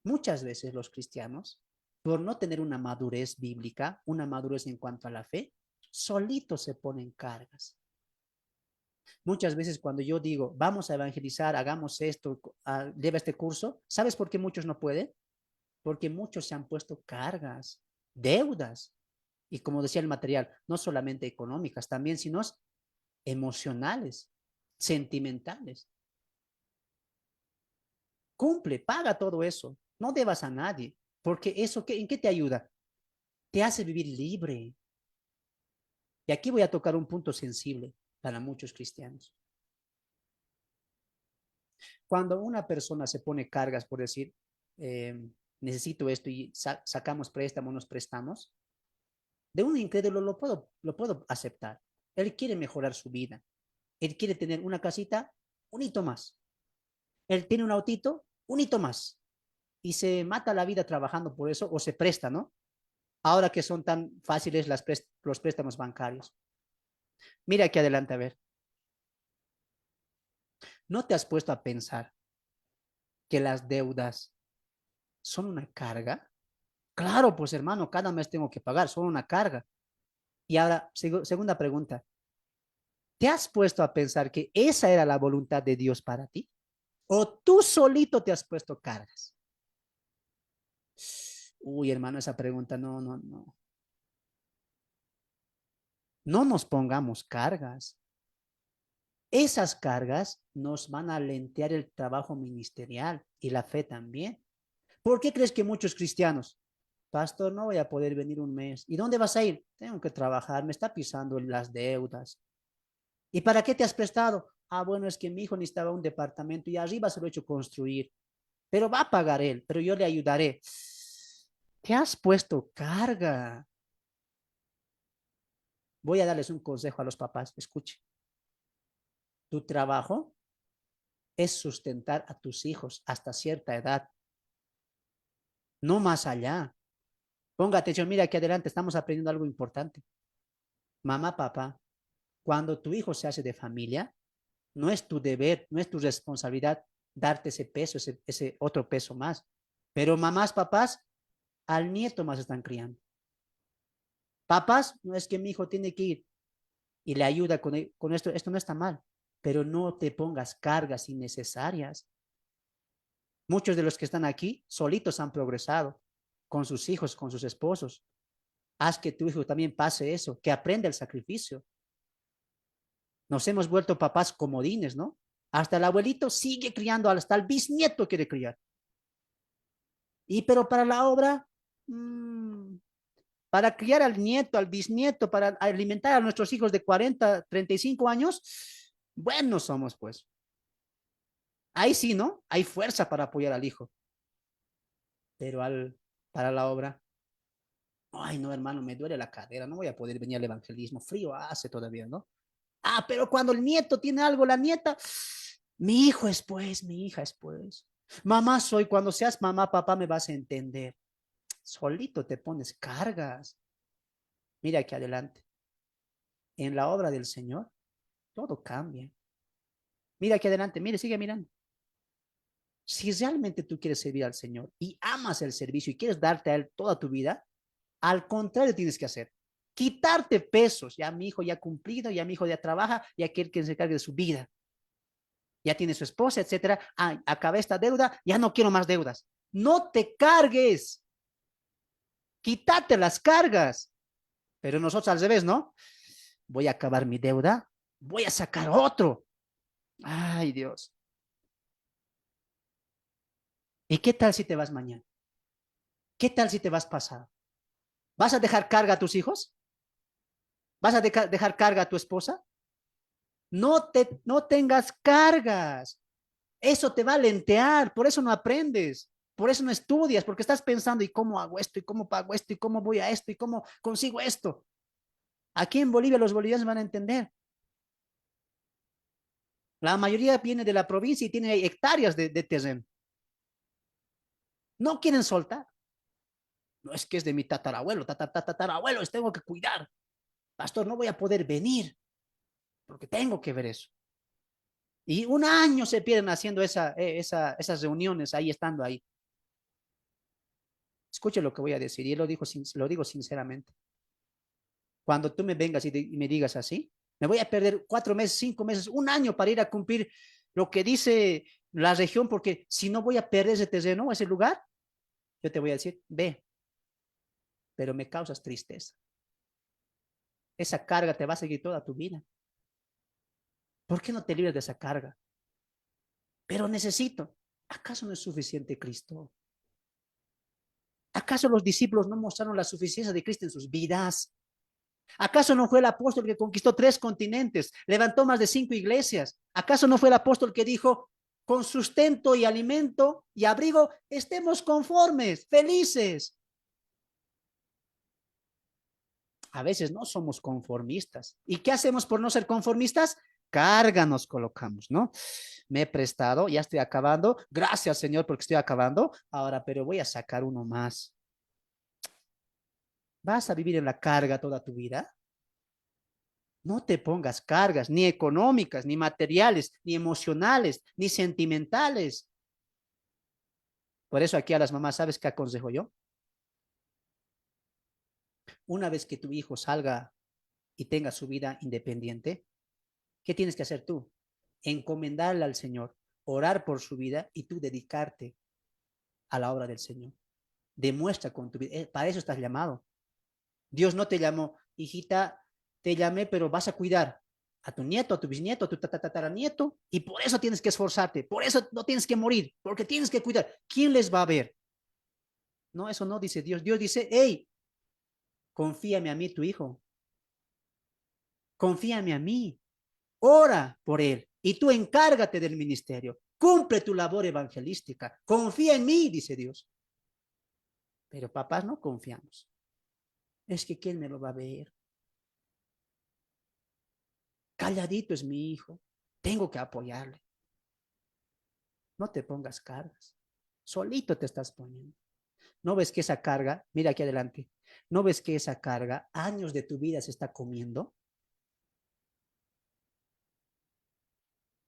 Muchas veces los cristianos, por no tener una madurez bíblica, una madurez en cuanto a la fe, solitos se ponen cargas. Muchas veces cuando yo digo, vamos a evangelizar, hagamos esto, lleva este curso, ¿sabes por qué muchos no pueden? Porque muchos se han puesto cargas, deudas, y como decía el material, no solamente económicas, también sino emocionales, sentimentales. Cumple, paga todo eso, no debas a nadie, porque eso, ¿en qué te ayuda? Te hace vivir libre. Y aquí voy a tocar un punto sensible para muchos cristianos. Cuando una persona se pone cargas por decir, necesito esto y sacamos préstamos, nos prestamos, de un incrédulo lo puedo aceptar. Él quiere mejorar su vida. Él quiere tener una casita, un hito más. Él tiene un autito, un hito más. Y se mata la vida trabajando por eso o se presta, ¿no? Ahora que son tan fáciles los préstamos bancarios. Mira aquí adelante, a ver. ¿No te has puesto a pensar que las deudas son una carga? Claro, pues hermano, cada mes tengo que pagar, son una carga. Y ahora, segunda pregunta. ¿Te has puesto a pensar que esa era la voluntad de Dios para ti? ¿O tú solito te has puesto cargas? Uy, hermano, esa pregunta no. No nos pongamos cargas. Esas cargas nos van a alentear el trabajo ministerial y la fe también. ¿Por qué crees que muchos cristianos, pastor, no voy a poder venir un mes? ¿Y dónde vas a ir? Tengo que trabajar, me está pisando las deudas. ¿Y para qué te has prestado? Ah, bueno, es que mi hijo necesitaba un departamento y arriba se lo he hecho construir, pero va a pagar él, pero yo le ayudaré. Te has puesto carga. Voy a darles un consejo a los papás. Escuche, tu trabajo es sustentar a tus hijos hasta cierta edad, no más allá. Ponga atención, mira aquí adelante, estamos aprendiendo algo importante. Mamá, papá, cuando tu hijo se hace de familia, no es tu deber, no es tu responsabilidad darte ese peso, ese otro peso más. Pero mamás, papás, al nieto más están criando. Papás, no es que mi hijo tiene que ir y le ayuda con esto no está mal, pero no te pongas cargas innecesarias. Muchos de los que están aquí solitos han progresado con sus hijos, con sus esposos. Haz que tu hijo también pase eso, que aprenda el sacrificio. Nos hemos vuelto papás comodines, ¿no? Hasta el abuelito sigue criando, hasta el bisnieto quiere criar. Y pero para la obra, para criar al nieto, al bisnieto, para alimentar a nuestros hijos de 40, 35 años, buenos somos pues. Ahí sí, ¿no? Hay fuerza para apoyar al hijo. Pero para la obra, ay, no, hermano, me duele la cadera, no voy a poder venir al evangelismo, frío hace todavía, ¿no? Ah, pero cuando el nieto tiene algo, la nieta, mi hijo es pues, mi hija es pues. Mamá soy, cuando seas mamá, papá, me vas a entender. Solito te pones cargas. Mira aquí adelante. En la obra del Señor, todo cambia. Mira aquí adelante, mire, sigue mirando. Si realmente tú quieres servir al Señor y amas el servicio y quieres darte a Él toda tu vida, al contrario tienes que hacer. Quitarte pesos. Ya mi hijo ya ha cumplido, ya mi hijo ya trabaja, ya quiere que se encargue de su vida. Ya tiene su esposa, etcétera. Ah, acabé esta deuda, ya no quiero más deudas. No te cargues. Quítate las cargas. Pero nosotros al revés, ¿no? Voy a acabar mi deuda, voy a sacar otro. Ay, Dios. ¿Y qué tal si te vas mañana? ¿Qué tal si te vas pasado? ¿Vas a dejar carga a tus hijos? ¿Vas a dejar carga a tu esposa? No tengas cargas. Eso te va a lentear, por eso no aprendes, por eso no estudias, porque estás pensando, ¿y cómo hago esto? ¿Y cómo pago esto? ¿Y cómo voy a esto? ¿Y cómo consigo esto? Aquí en Bolivia los bolivianos van a entender. La mayoría viene de la provincia y tiene hectáreas de terreno. No quieren soltar. No es que es de mi tatarabuelo, tatarabuelo, les tengo que cuidar. Pastor, no voy a poder venir porque tengo que ver eso. Y un año se pierden haciendo esas reuniones, ahí estando ahí. Escuche lo que voy a decir y lo digo sinceramente. Cuando tú me vengas y me digas así, me voy a perder 4 meses, 5 meses, un año para ir a cumplir lo que dice la región, porque si no voy a perder ese terreno, ese lugar, yo te voy a decir, ve, pero me causas tristeza. Esa carga te va a seguir toda tu vida. ¿Por qué no te libres de esa carga? Pero necesito. ¿Acaso no es suficiente Cristo? ¿Acaso los discípulos no mostraron la suficiencia de Cristo en sus vidas? ¿Acaso no fue el apóstol que conquistó 3 continentes, levantó más de 5 iglesias? ¿Acaso no fue el apóstol que dijo, con sustento y alimento y abrigo, estemos conformes, felices? A veces no somos conformistas. ¿Y qué hacemos por no ser conformistas? Carga nos colocamos, ¿no? Me he prestado, ya estoy acabando. Gracias, Señor, porque estoy acabando. Ahora, pero voy a sacar uno más. ¿Vas a vivir en la carga toda tu vida? No te pongas cargas, ni económicas, ni materiales, ni emocionales, ni sentimentales. Por eso aquí a las mamás, ¿sabes qué aconsejo yo? Una vez que tu hijo salga y tenga su vida independiente, ¿qué tienes que hacer tú? Encomendarle al Señor, orar por su vida y tú dedicarte a la obra del Señor. Demuestra con tu vida. Para eso estás llamado. Dios no te llamó, hijita, te llamé, pero vas a cuidar a tu nieto, a tu bisnieto, a tu tataranieto, y por eso tienes que esforzarte, por eso no tienes que morir, porque tienes que cuidar. ¿Quién les va a ver? No, eso no dice Dios. Dios dice, hey, confíame a mí, tu hijo. Confíame a mí. Ora por él. Y tú encárgate del ministerio. Cumple tu labor evangelística. Confía en mí, dice Dios. Pero papás no confiamos. Es que ¿quién me lo va a ver? Calladito es mi hijo. Tengo que apoyarle. No te pongas cargas. Solito te estás poniendo. ¿No ves que esa carga, mira aquí adelante, no ves que esa carga años de tu vida se está comiendo?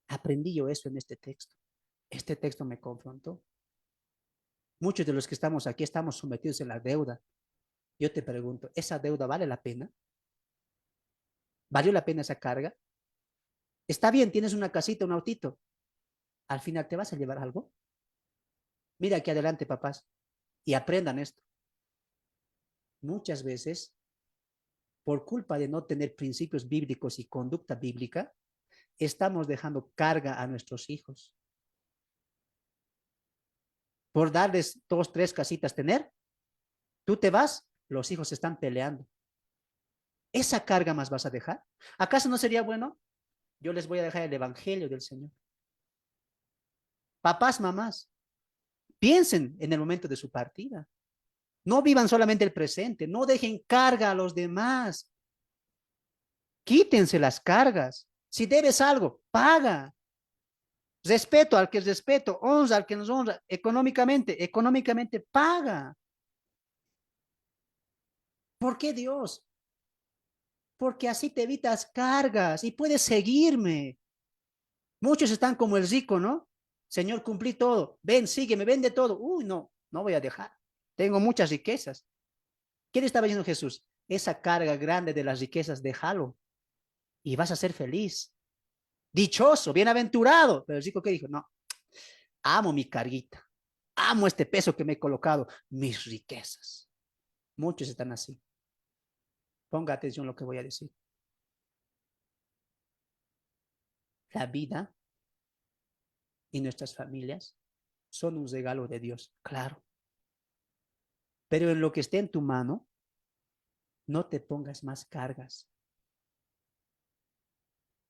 Aprendí yo eso en este texto. Este texto me confrontó. Muchos de los que estamos aquí estamos sometidos en la deuda. Yo te pregunto, ¿esa deuda vale la pena? ¿Valió la pena esa carga? Está bien, tienes una casita, un autito. ¿Al final te vas a llevar algo? Mira aquí adelante, papás, y aprendan esto. Muchas veces, por culpa de no tener principios bíblicos y conducta bíblica, estamos dejando carga a nuestros hijos. Por darles 2, 3 casitas tener, tú te vas, los hijos están peleando. ¿Esa carga más vas a dejar? ¿Acaso no sería bueno? Yo les voy a dejar el evangelio del Señor. Papás, mamás, piensen en el momento de su partida. No vivan solamente el presente, no dejen carga a los demás. Quítense las cargas. Si debes algo, paga. Respeto al que es respeto, honra al que nos honra. Económicamente paga. ¿Por qué Dios? Porque así te evitas cargas y puedes seguirme. Muchos están como el rico, ¿no? Señor, cumplí todo. Ven, sígueme, vende todo. Uy, no, no voy a dejar. Tengo muchas riquezas. ¿Qué le estaba diciendo Jesús? Esa carga grande de las riquezas, déjalo y vas a ser feliz. Dichoso, bienaventurado. Pero el rico, ¿qué dijo? No, amo mi carguita. Amo este peso que me he colocado. Mis riquezas. Muchos están así. Ponga atención a lo que voy a decir. La vida y nuestras familias son un regalo de Dios, claro. Pero en lo que esté en tu mano, no te pongas más cargas.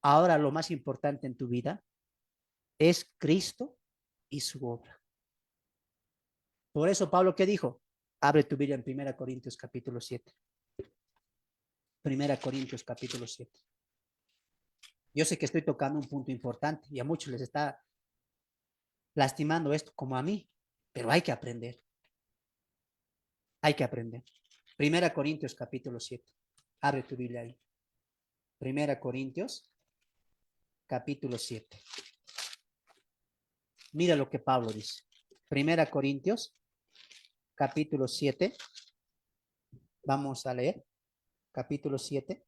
Ahora lo más importante en tu vida es Cristo y su obra. Por eso Pablo, ¿qué dijo? Abre tu Biblia en 1 Corintios capítulo 7. 1 Corintios capítulo 7. Yo sé que estoy tocando un punto importante y a muchos les está lastimando esto como a mí, pero hay que aprender. Hay que aprender. 1 Corintios capítulo 7. Abre tu Biblia ahí. 1 Corintios capítulo 7. Mira lo que Pablo dice. 1 Corintios capítulo 7. Vamos a leer. Capítulo 7.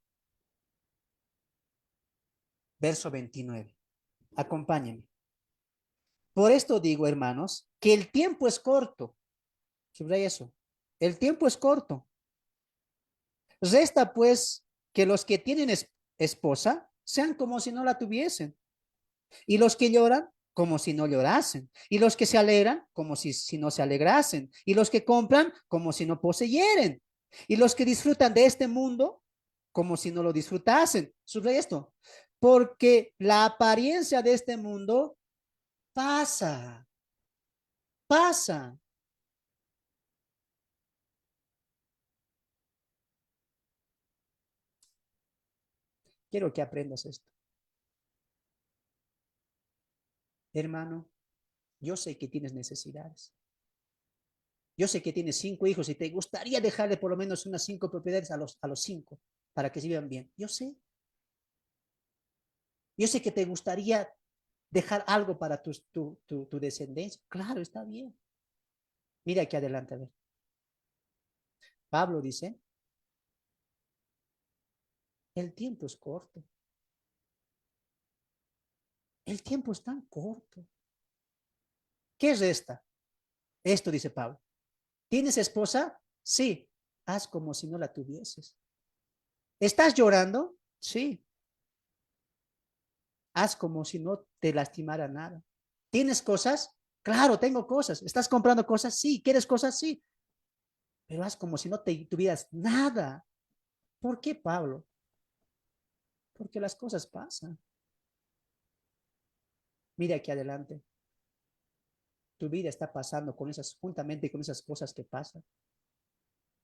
Verso 29. Acompáñenme. Por esto digo, hermanos, que el tiempo es corto. Subraya eso. El tiempo es corto. Resta pues que los que tienen esposa sean como si no la tuviesen. Y los que lloran como si no llorasen. Y los que se alegran como si no se alegrasen. Y los que compran como si no poseyeren. Y los que disfrutan de este mundo como si no lo disfrutasen. Subraya esto. Porque la apariencia de este mundo pasa. Pasa. Quiero que aprendas esto. Hermano, yo sé que tienes necesidades. Yo sé que tienes 5 hijos y te gustaría dejarle por lo menos unas 5 propiedades a los 5 para que se vivan bien. Yo sé. Yo sé que te gustaría dejar algo para tu descendencia. Claro, está bien. Mira aquí adelante, a ver. Pablo dice, el tiempo es corto. El tiempo es tan corto. ¿Qué resta? Esto dice Pablo. ¿Tienes esposa? Sí. Haz como si no la tuvieses. ¿Estás llorando? Sí. Haz como si no te lastimara nada. ¿Tienes cosas? Claro, tengo cosas. ¿Estás comprando cosas? Sí. ¿Quieres cosas? Sí. Pero haz como si no te tuvieras nada. ¿Por qué, Pablo? Porque las cosas pasan. Mira aquí adelante. Tu vida está pasando con esas, juntamente con esas cosas que pasan.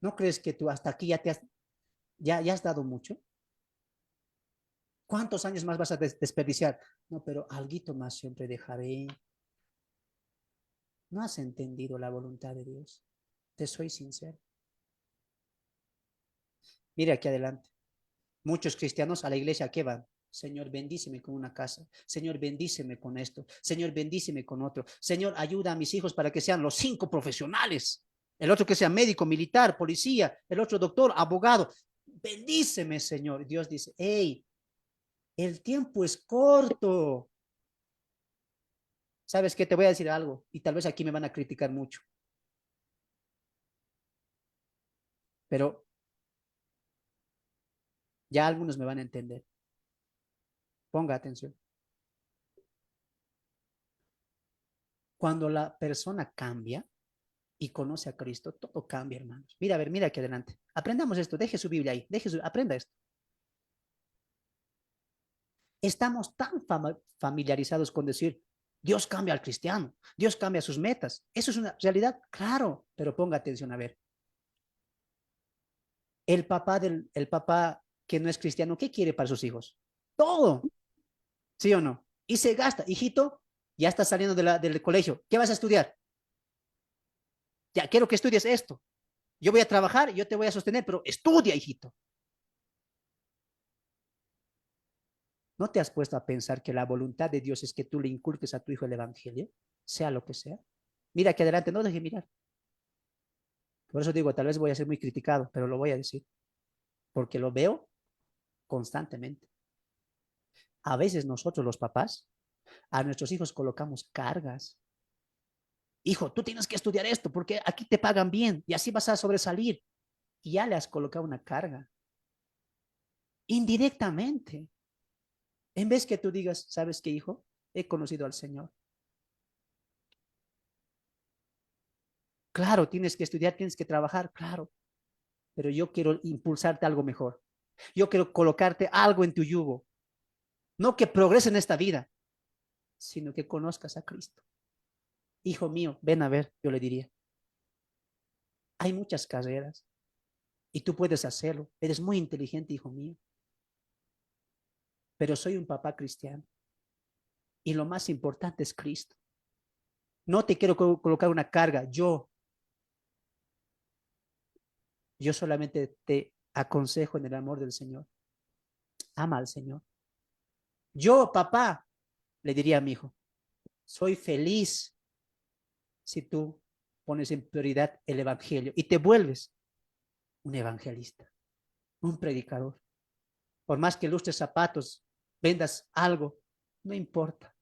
¿No crees que tú hasta aquí ya has dado mucho? ¿Cuántos años más vas a desperdiciar? No, pero alguito más siempre dejaré. No has entendido la voluntad de Dios. Te soy sincero. Mira aquí adelante. Muchos cristianos a la iglesia, ¿qué van? Señor, bendíceme con una casa. Señor, bendíceme con esto. Señor, bendíceme con otro. Señor, ayuda a mis hijos para que sean los 5 profesionales. El otro que sea médico, militar, policía. El otro doctor, abogado. Bendíceme, Señor. Dios dice, hey, el tiempo es corto. ¿Sabes qué? Te voy a decir algo y tal vez aquí me van a criticar mucho. Pero ya algunos me van a entender. Ponga atención. Cuando la persona cambia y conoce a Cristo, todo cambia, hermanos. Mira, a ver, mira aquí adelante. Aprendamos esto. Deje su Biblia ahí. Aprenda esto. Estamos tan familiarizados con decir, Dios cambia al cristiano, Dios cambia sus metas. Eso es una realidad, claro, pero ponga atención a ver. El papá que no es cristiano, ¿qué quiere para sus hijos? Todo, ¿sí o no? Y se gasta, hijito, ya estás saliendo del colegio, ¿qué vas a estudiar? Ya, quiero que estudies esto. Yo voy a trabajar, yo te voy a sostener, pero estudia, hijito. ¿No te has puesto a pensar que la voluntad de Dios es que tú le inculques a tu hijo el evangelio, sea lo que sea? Mira que adelante, no deje mirar. Por eso digo, tal vez voy a ser muy criticado, pero lo voy a decir, porque lo veo constantemente. A veces nosotros los papás, a nuestros hijos colocamos cargas. Hijo, tú tienes que estudiar esto porque aquí te pagan bien y así vas a sobresalir. Y ya le has colocado una carga. Indirectamente. En vez que tú digas, ¿sabes qué, hijo? He conocido al Señor. Claro, tienes que estudiar, tienes que trabajar, claro. Pero yo quiero impulsarte a algo mejor. Yo quiero colocarte algo en tu yugo. No que progrese en esta vida, sino que conozcas a Cristo. Hijo mío, ven a ver, yo le diría. Hay muchas carreras y tú puedes hacerlo. Eres muy inteligente, hijo mío. Pero soy un papá cristiano y lo más importante es Cristo. No te quiero colocar una carga. Yo solamente te aconsejo en el amor del Señor. Ama al Señor. Yo, papá, le diría a mi hijo, soy feliz si tú pones en prioridad el evangelio y te vuelves un evangelista, un predicador. Por más que lustres zapatos, vendas algo, no importa,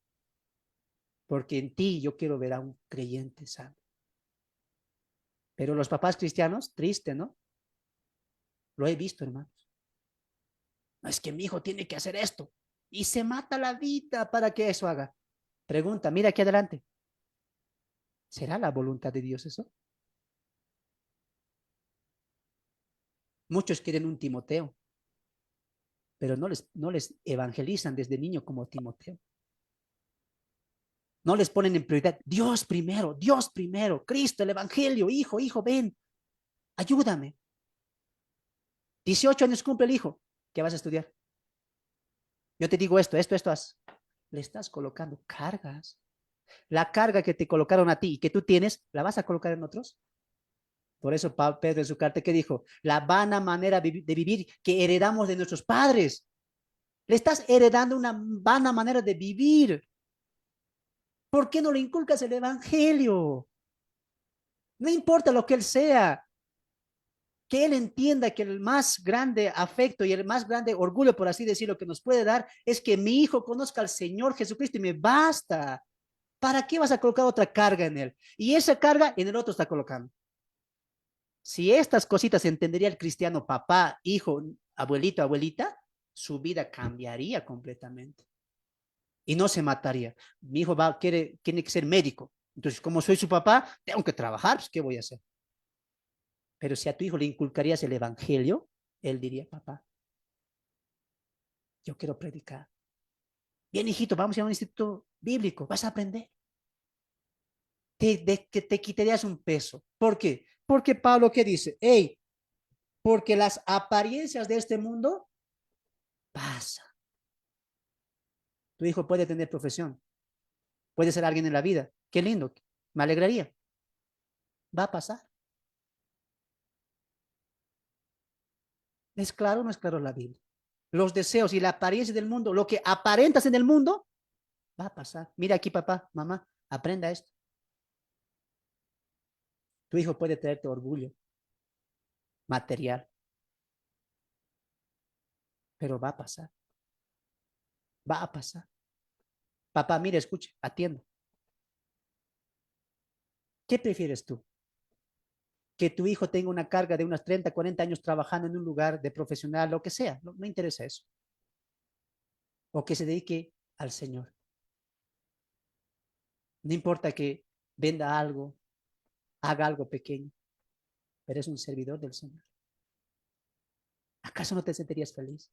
porque en ti yo quiero ver a un creyente sano. Pero los papás cristianos, triste, ¿no? Lo he visto, hermanos. No es que mi hijo tiene que hacer esto y se mata la vida para que eso haga. Pregunta, mira aquí adelante. ¿Será la voluntad de Dios eso? Muchos quieren un Timoteo, pero no les evangelizan desde niño como Timoteo. No les ponen en prioridad. Dios primero, Cristo, el Evangelio, hijo, ven, ayúdame. 18 años cumple el hijo. ¿Qué vas a estudiar? Yo te digo esto, haz. Le estás colocando cargas. La carga que te colocaron a ti y que tú tienes, ¿la vas a colocar en otros? Por eso Pedro en su carta que dijo, la vana manera de vivir que heredamos de nuestros padres. Le estás heredando una vana manera de vivir. ¿Por qué no le inculcas el evangelio? No importa lo que él sea, que él entienda que el más grande afecto y el más grande orgullo, por así decirlo, que nos puede dar es que mi hijo conozca al Señor Jesucristo y me basta. ¿Para qué vas a colocar otra carga en él? Y esa carga en el otro está colocando. Si estas cositas entendería el cristiano, papá, hijo, abuelito, abuelita, su vida cambiaría completamente. Y no se mataría. Mi hijo tiene que ser médico. Entonces, como soy su papá, tengo que trabajar, pues, ¿qué voy a hacer? Pero si a tu hijo le inculcarías el evangelio, él diría, papá, yo quiero predicar. Bien, hijito, vamos a ir a un instituto bíblico, vas a aprender. Que te quitarías un peso. ¿Por qué? Porque Pablo, ¿qué dice? Hey, porque las apariencias de este mundo pasan. Tu hijo puede tener profesión, puede ser alguien en la vida. Qué lindo, me alegraría. Va a pasar. ¿Es claro o no es claro la Biblia? Los deseos y la apariencia del mundo, lo que aparentas en el mundo, va a pasar. Mira aquí, papá, mamá, aprenda esto. Tu hijo puede traerte orgullo material, pero va a pasar. Va a pasar. Papá, mira, escuche, atienda. ¿Qué prefieres tú? Que tu hijo tenga una carga de unos 30, 40 años trabajando en un lugar de profesional, lo que sea, no me interesa eso. O que se dedique al Señor. No importa que venda algo, haga algo pequeño, pero es un servidor del Señor. ¿Acaso no te sentirías feliz?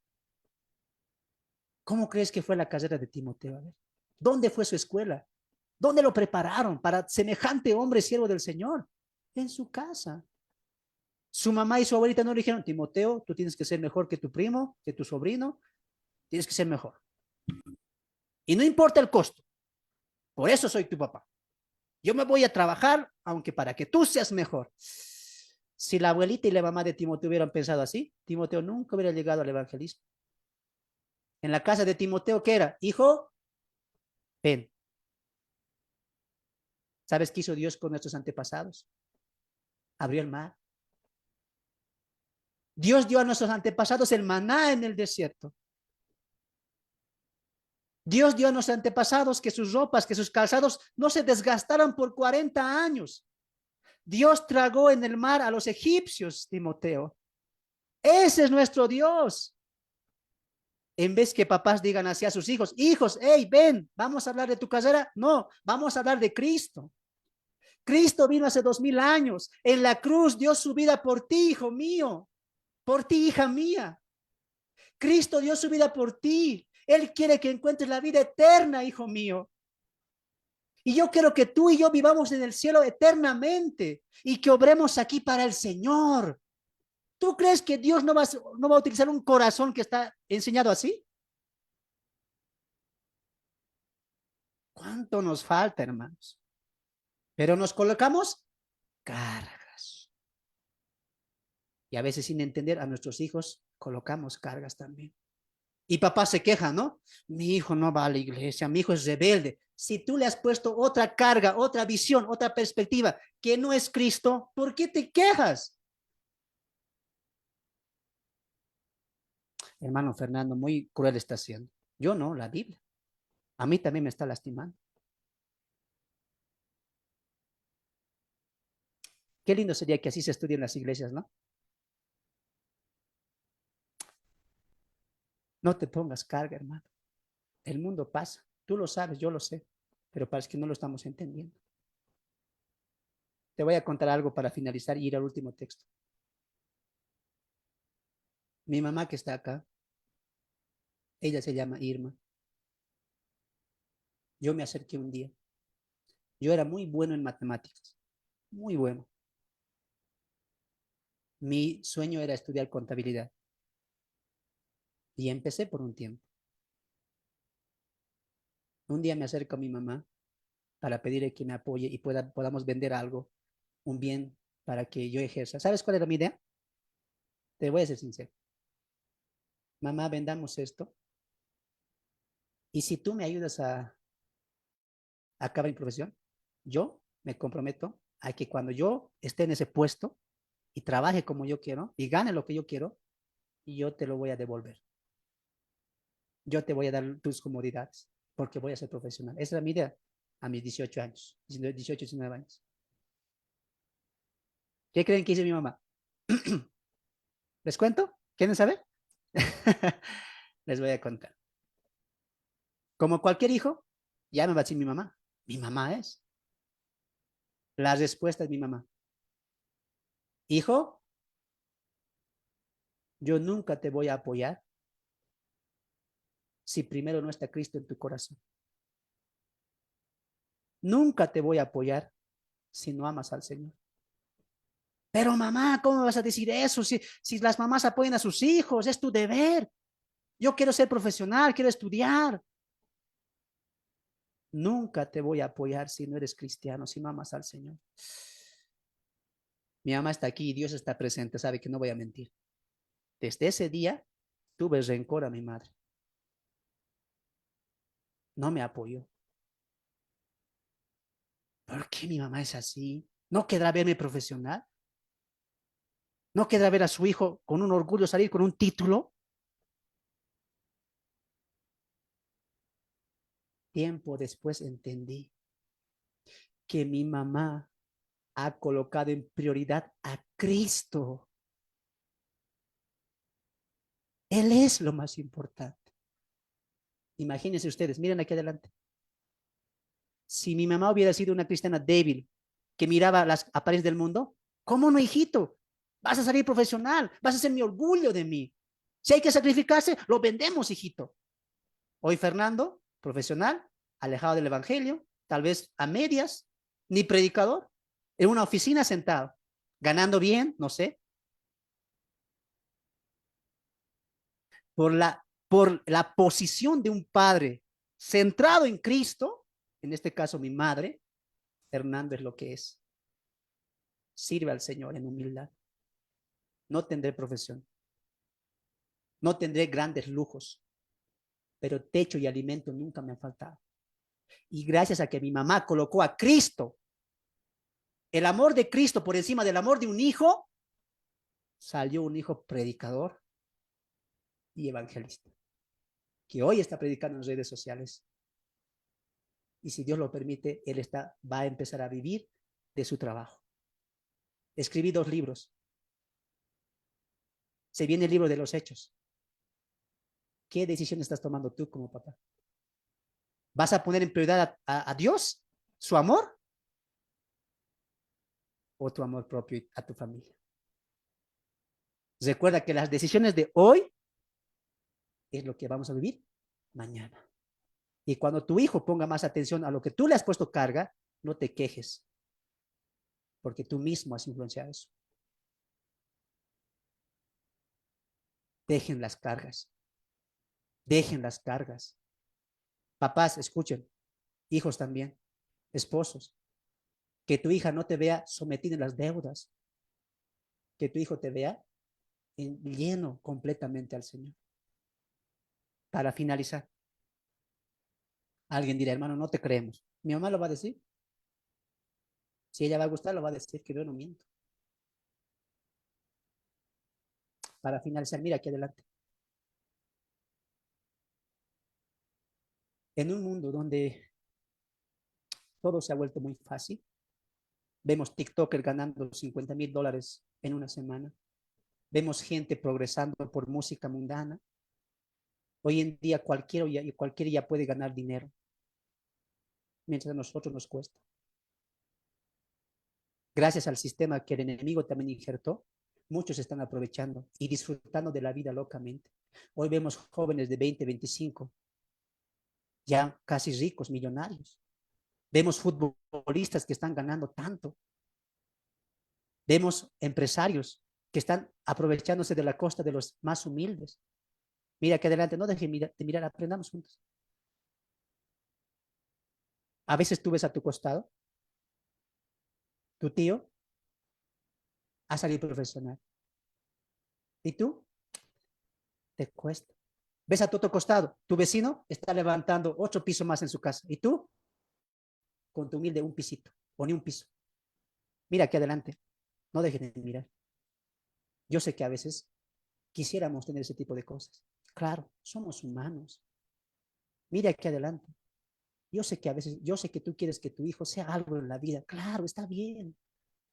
¿Cómo crees que fue la carrera de Timoteo? A ver, ¿dónde fue su escuela? ¿Dónde lo prepararon para semejante hombre siervo del Señor? En su casa. Su mamá y su abuelita no le dijeron, Timoteo, tú tienes que ser mejor que tu primo, que tu sobrino, tienes que ser mejor. Y no importa el costo, por eso soy tu papá. Yo me voy a trabajar, aunque para que tú seas mejor. Si la abuelita y la mamá de Timoteo hubieran pensado así, Timoteo nunca hubiera llegado al evangelismo. En la casa de Timoteo, ¿qué era? Hijo, ven. ¿Sabes qué hizo Dios con nuestros antepasados? Abrió el mar. Dios dio a nuestros antepasados el maná en el desierto. Dios dio a nuestros antepasados que sus ropas, que sus calzados no se desgastaran por 40 años. Dios tragó en el mar a los egipcios, Timoteo. Ese es nuestro Dios. En vez que papás digan así a sus hijos, hijos, hey, ven, vamos a hablar de tu carrera. No, vamos a hablar de Cristo. Cristo vino hace 2000 años. En la cruz dio su vida por ti, hijo mío. Por ti, hija mía. Cristo dio su vida por ti. Él quiere que encuentres la vida eterna, hijo mío. Y yo quiero que tú y yo vivamos en el cielo eternamente y que obremos aquí para el Señor. ¿Tú crees que Dios no va a utilizar un corazón que está enseñado así? ¿Cuánto nos falta, hermanos? Pero nos colocamos cargas. Y a veces sin entender a nuestros hijos colocamos cargas también. Y papá se queja, ¿no? Mi hijo no va a la iglesia, mi hijo es rebelde. Si tú le has puesto otra carga, otra visión, otra perspectiva que no es Cristo, ¿por qué te quejas? Hermano Fernando, muy cruel está siendo. Yo no, la Biblia. A mí también me está lastimando. Qué lindo sería que así se estudie en las iglesias, ¿no? No te pongas carga, hermano. El mundo pasa. Tú lo sabes, yo lo sé. Pero parece que no lo estamos entendiendo. Te voy a contar algo para finalizar y ir al último texto. Mi mamá que está acá, ella se llama Irma. Yo me acerqué un día. Yo era muy bueno en matemáticas. Muy bueno. Mi sueño era estudiar contabilidad. Y empecé por un tiempo. Un día me acerco a mi mamá para pedirle que me apoye y podamos vender algo, un bien para que yo ejerza. ¿Sabes cuál era mi idea? Te voy a ser sincero. Mamá, vendamos esto. Y si tú me ayudas a acabar mi profesión, yo me comprometo a que cuando yo esté en ese puesto y trabaje como yo quiero y gane lo que yo quiero, yo te lo voy a devolver. Yo te voy a dar tus comodidades porque voy a ser profesional. Esa era mi idea a mis 18 años, 18, 19 años. ¿Qué creen que hizo mi mamá? ¿Les cuento? ¿Quieren saber? Les voy a contar. Como cualquier hijo, ya me va a decir mi mamá. Mi mamá es. La respuesta es mi mamá. Hijo, yo nunca te voy a apoyar si primero no está Cristo en tu corazón. Nunca te voy a apoyar si no amas al Señor. Pero mamá, ¿cómo me vas a decir eso? Si las mamás apoyan a sus hijos, es tu deber. Yo quiero ser profesional, quiero estudiar. Nunca te voy a apoyar si no eres cristiano, si no amas al Señor. Mi mamá está aquí y Dios está presente, sabe que no voy a mentir. Desde ese día tuve rencor a mi madre. No me apoyó. ¿Por qué mi mamá es así? ¿No querrá verme profesional? ¿No querrá ver a su hijo con un orgullo salir con un título? Tiempo después entendí que mi mamá ha colocado en prioridad a Cristo. Él es lo más importante. Imagínense ustedes, miren aquí adelante. Si mi mamá hubiera sido una cristiana débil, que miraba las apariencias del mundo, ¿cómo no, hijito? Vas a salir profesional, vas a ser mi orgullo de mí. Si hay que sacrificarse, lo vendemos, hijito. Hoy Fernando, profesional, alejado del evangelio, tal vez a medias, ni predicador, en una oficina sentado, ganando bien, no sé, por la posición de un padre centrado en Cristo, en este caso mi madre, Fernando es lo que es. Sirve al Señor en humildad. No tendré profesión, no tendré grandes lujos, pero techo y alimento nunca me han faltado. Y gracias a que mi mamá colocó a Cristo, el amor de Cristo por encima del amor de un hijo, salió un hijo predicador y evangelista, que hoy está predicando en las redes sociales. Y si Dios lo permite, él va a empezar a vivir de su trabajo. Escribí 2 libros. Se viene el libro de los Hechos. ¿Qué decisión estás tomando tú como papá? ¿Vas a poner en prioridad a Dios, su amor, o tu amor propio a tu familia? Recuerda que las decisiones de hoy es lo que vamos a vivir mañana. Y cuando tu hijo ponga más atención a lo que tú le has puesto carga, no te quejes, porque tú mismo has influenciado eso. Dejen las cargas. Dejen las cargas. Papás, escuchen. Hijos también. Esposos. Que tu hija no te vea sometida en las deudas. Que tu hijo te vea lleno completamente al Señor. Para finalizar, alguien dirá, hermano, no te creemos. Mi mamá lo va a decir. Si ella va a gustar, lo va a decir, que yo no miento. Para finalizar, mira aquí adelante. En un mundo donde todo se ha vuelto muy fácil, vemos TikToker ganando $50,000 en una semana. Vemos gente progresando por música mundana. Hoy en día cualquiera ya puede ganar dinero, mientras a nosotros nos cuesta. Gracias al sistema que el enemigo también injertó, muchos están aprovechando y disfrutando de la vida locamente. Hoy vemos jóvenes de 20, 25, ya casi ricos, millonarios. Vemos futbolistas que están ganando tanto. Vemos empresarios que están aprovechándose de la costa de los más humildes. Mira que adelante, no dejen de mirar, aprendamos juntos. A veces tú ves a tu costado, tu tío ha salido profesional. ¿Y tú? Te cuesta. Ves a tu otro costado, tu vecino está levantando 8 pisos más en su casa. ¿Y tú? Con tu humilde un pisito o ni un piso. Mira aquí adelante, no dejen de mirar. Yo sé que a veces quisiéramos tener ese tipo de cosas. Claro, somos humanos. Mira aquí adelante. Yo sé que a veces, yo sé que tú quieres que tu hijo sea algo en la vida. Claro, está bien.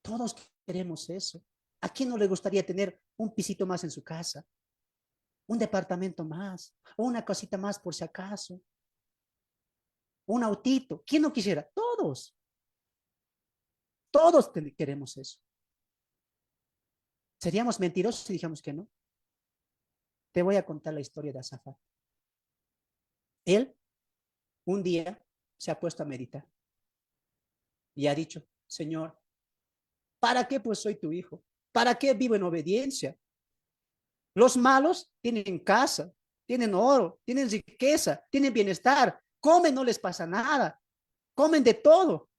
Todos queremos eso. ¿A quién no le gustaría tener un pisito más en su casa? Un departamento más, o una cosita más por si acaso, un autito. ¿Quién no quisiera? Todos. Todos queremos eso. Seríamos mentirosos si dijéramos que no. Te voy a contar la historia de Azafat. Él un día se ha puesto a meditar y ha dicho, Señor, ¿para qué pues soy tu hijo? ¿Para qué vivo en obediencia? Los malos tienen casa, tienen oro, tienen riqueza, tienen bienestar, comen, no les pasa nada, comen de todo.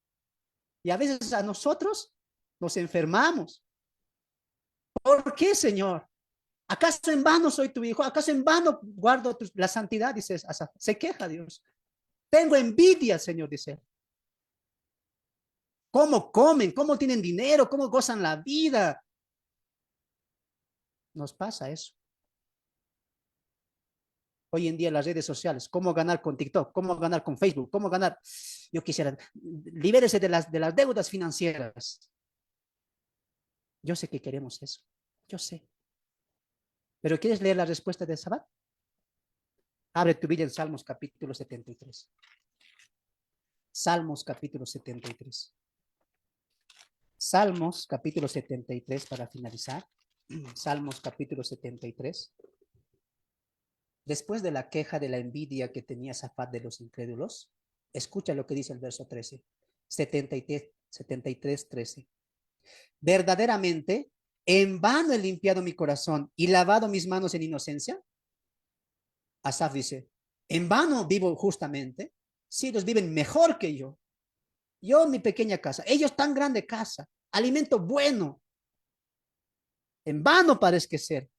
Y a veces a nosotros nos enfermamos. ¿Por qué, Señor? ¿Acaso en vano soy tu hijo? ¿Acaso en vano guardo la santidad? Dice Azafat. Se queja Dios. Tengo envidia, Señor, dice. ¿Cómo comen? ¿Cómo tienen dinero? ¿Cómo gozan la vida? Nos pasa eso. Hoy en día las redes sociales, cómo ganar con TikTok, cómo ganar con Facebook, cómo ganar. Yo quisiera, libérese de las deudas financieras. Yo sé que queremos eso. Yo sé. Pero ¿quieres leer la respuesta de Sabat? Abre tu Biblia en Salmos capítulo 73. Salmos capítulo 73. Salmos capítulo 73 para finalizar. Salmos capítulo 73. Después de la queja de la envidia que tenía Safat de los incrédulos, escucha lo que dice el verso 13, 73, 13. Verdaderamente, en vano he limpiado mi corazón y lavado mis manos en inocencia. Asaf dice, en vano vivo justamente, si ellos viven mejor que yo. Yo en mi pequeña casa, ellos tan grande casa, alimento bueno. En vano parece ser.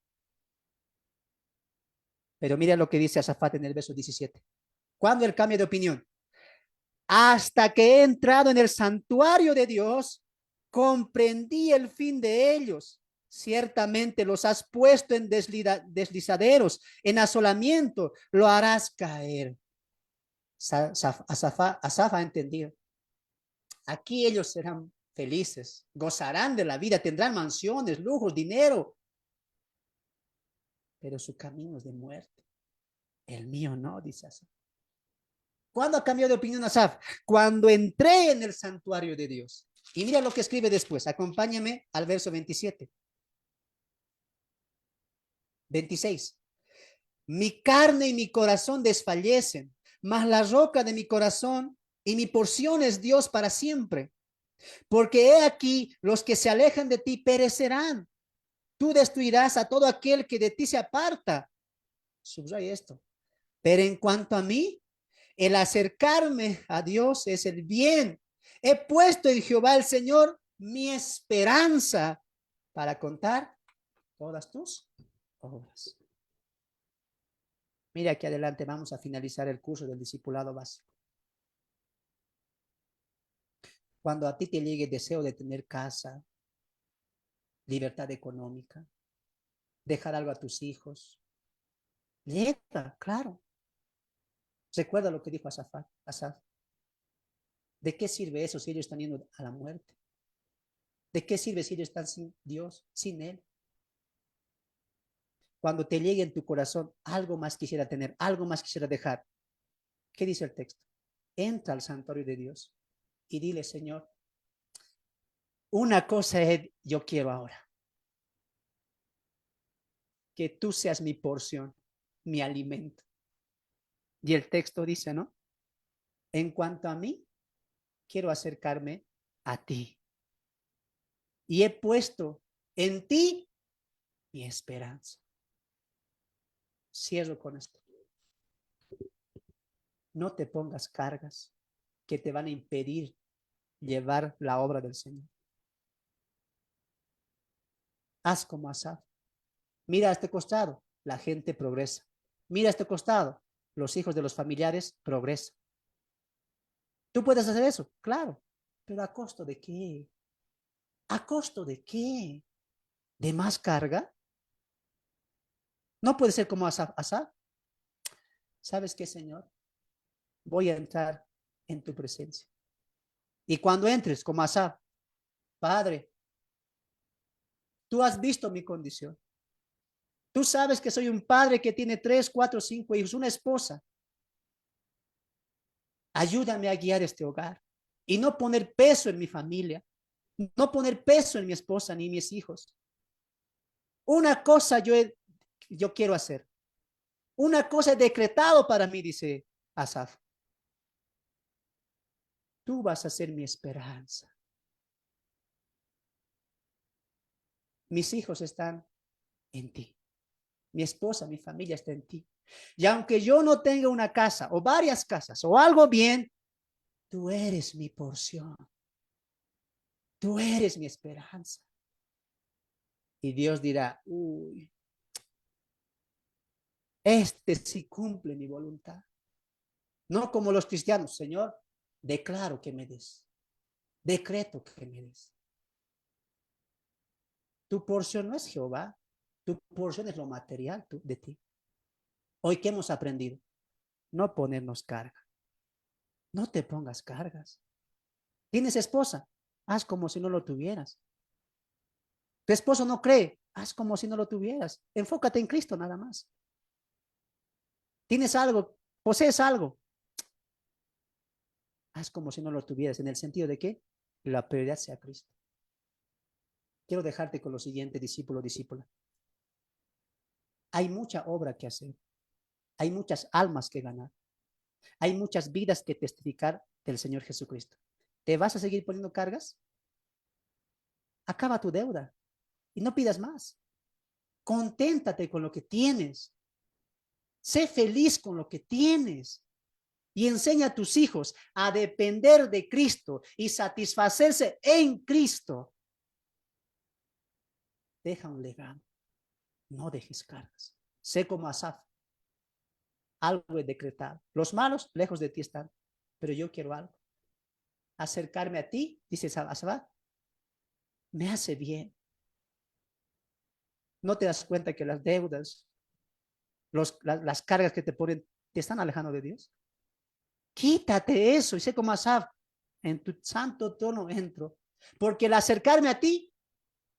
Pero mira lo que dice Asafat en el verso 17. ¿Cuándo él cambia de opinión? Hasta que he entrado en el santuario de Dios, comprendí el fin de ellos. Ciertamente los has puesto en deslizaderos, en asolamiento, lo harás caer. Asaf ha entendido. Aquí ellos serán felices, gozarán de la vida, tendrán mansiones, lujos, dinero, pero su camino es de muerte. El mío no, dice Asaf. ¿Cuándo ha cambiado de opinión Asaf? Cuando entré en el santuario de Dios. Y mira lo que escribe después. Acompáñame al verso 27. 26. Mi carne y mi corazón desfallecen, mas la roca de mi corazón y mi porción es Dios para siempre. Porque he aquí, los que se alejan de ti perecerán. Tú destruirás a todo aquel que de ti se aparta. Subraya esto. Pero en cuanto a mí, el acercarme a Dios es el bien. He puesto en Jehová el Señor mi esperanza para contar todas tus obras. Mira, aquí adelante vamos a finalizar el curso del discipulado básico. Cuando a ti te llegue el deseo de tener casa, libertad económica, dejar algo a tus hijos, llega, claro. Recuerda lo que dijo Asaf. ¿De qué sirve eso si ellos están yendo a la muerte? ¿De qué sirve si ellos están sin Dios, sin Él? Cuando te llegue en tu corazón, algo más quisiera tener, algo más quisiera dejar. ¿Qué dice el texto? Entra al santuario de Dios y dile, Señor, una cosa yo quiero ahora. Que tú seas mi porción, mi alimento. Y el texto dice, ¿no? En cuanto a mí, quiero acercarme a ti. Y he puesto en ti mi esperanza. Cierro con esto. No te pongas cargas que te van a impedir llevar la obra del Señor. Haz como Asaf. Mira a este costado, la gente progresa. Mira a este costado, los hijos de los familiares progresan. ¿Tú puedes hacer eso? Claro. ¿Pero a costo de qué? ¿A costo de qué? ¿De más carga? No puede ser como Asaf. Asaf, ¿sabes qué, Señor? Voy a entrar en tu presencia. Y cuando entres como Asaf, Padre, tú has visto mi condición. Tú sabes que soy un padre que tiene 3, 4, 5 hijos, una esposa. Ayúdame a guiar este hogar y no poner peso en mi familia, no poner peso en mi esposa ni mis hijos. Una cosa yo quiero hacer. Una cosa he decretado para mí, dice Asaf. Tú vas a ser mi esperanza. Mis hijos están en ti. Mi esposa, mi familia está en ti. Y aunque yo no tenga una casa o varias casas o algo bien, tú eres mi porción. Tú eres mi esperanza. Y Dios dirá, uy, este sí cumple mi voluntad. No como los cristianos, Señor, declaro que me des. Decreto que me des. Tu porción no es Jehová. Tu porción es lo material de ti. Hoy, ¿qué hemos aprendido? No ponernos carga. No te pongas cargas. ¿Tienes esposa? Haz como si no lo tuvieras. Tu esposo no cree. Haz como si no lo tuvieras. Enfócate en Cristo nada más. ¿Tienes algo? ¿Posees algo? Haz como si no lo tuvieras. ¿En el sentido de que la prioridad sea Cristo? Quiero dejarte con lo siguiente, discípulo, discípula. Hay mucha obra que hacer. Hay muchas almas que ganar. Hay muchas vidas que testificar del Señor Jesucristo. ¿Te vas a seguir poniendo cargas? Acaba tu deuda y no pidas más. Conténtate con lo que tienes. Sé feliz con lo que tienes. Y enseña a tus hijos a depender de Cristo y satisfacerse en Cristo. Deja un legado. No dejes cargas. Sé como Asaf. Algo es decretado. Los malos lejos de ti están, pero yo quiero algo. Acercarme a ti, dice Asaf, me hace bien. ¿No te das cuenta que las deudas, las cargas que te ponen, te están alejando de Dios? Quítate eso y sé como Asaf, en tu santo trono entro, porque el acercarme a ti,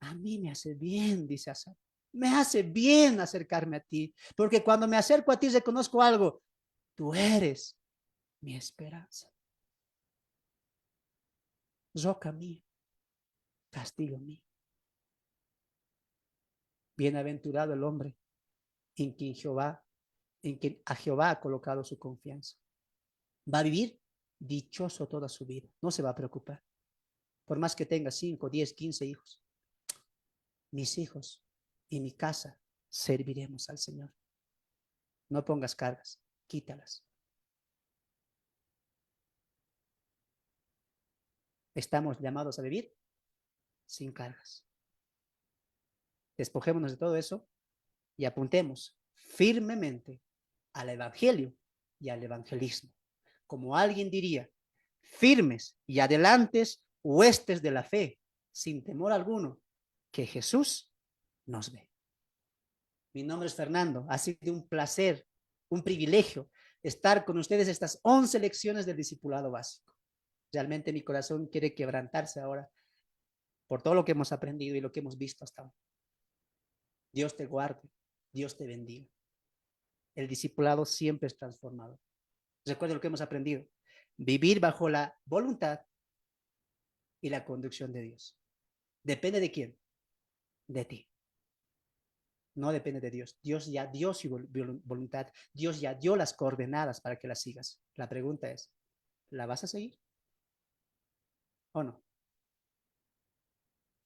a mí me hace bien, dice Asaf. Me hace bien acercarme a ti, porque cuando me acerco a ti reconozco algo, tú eres mi esperanza. Roca mía, castigo mío. Bienaventurado el hombre en quien a Jehová ha colocado su confianza. Va a vivir dichoso toda su vida. No se va a preocupar. Por más que tenga 5, 10, 15 hijos. Mis hijos y mi casa serviremos al Señor. No pongas cargas, quítalas. Estamos llamados a vivir sin cargas. Despojémonos de todo eso y apuntemos firmemente al evangelio y al evangelismo. Como alguien diría, firmes y adelantes huestes de la fe, sin temor alguno, que Jesús nos ve. Mi nombre es Fernando. Ha sido un placer, un privilegio estar con ustedes estas 11 lecciones del discipulado básico. Realmente mi corazón quiere quebrantarse ahora por todo lo que hemos aprendido y lo que hemos visto hasta ahora. Dios te guarde, Dios te bendiga. El discipulado siempre es transformador. Recuerda lo que hemos aprendido. Vivir bajo la voluntad y la conducción de Dios. ¿Depende de quién? De ti. No depende de Dios. Dios ya dio su voluntad. Dios ya dio las coordenadas para que las sigas. La pregunta es, ¿la vas a seguir o no?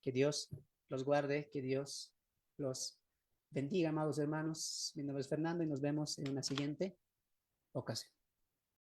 Que Dios los guarde, que Dios los bendiga, amados hermanos. Mi nombre es Fernando y nos vemos en una siguiente ocasión.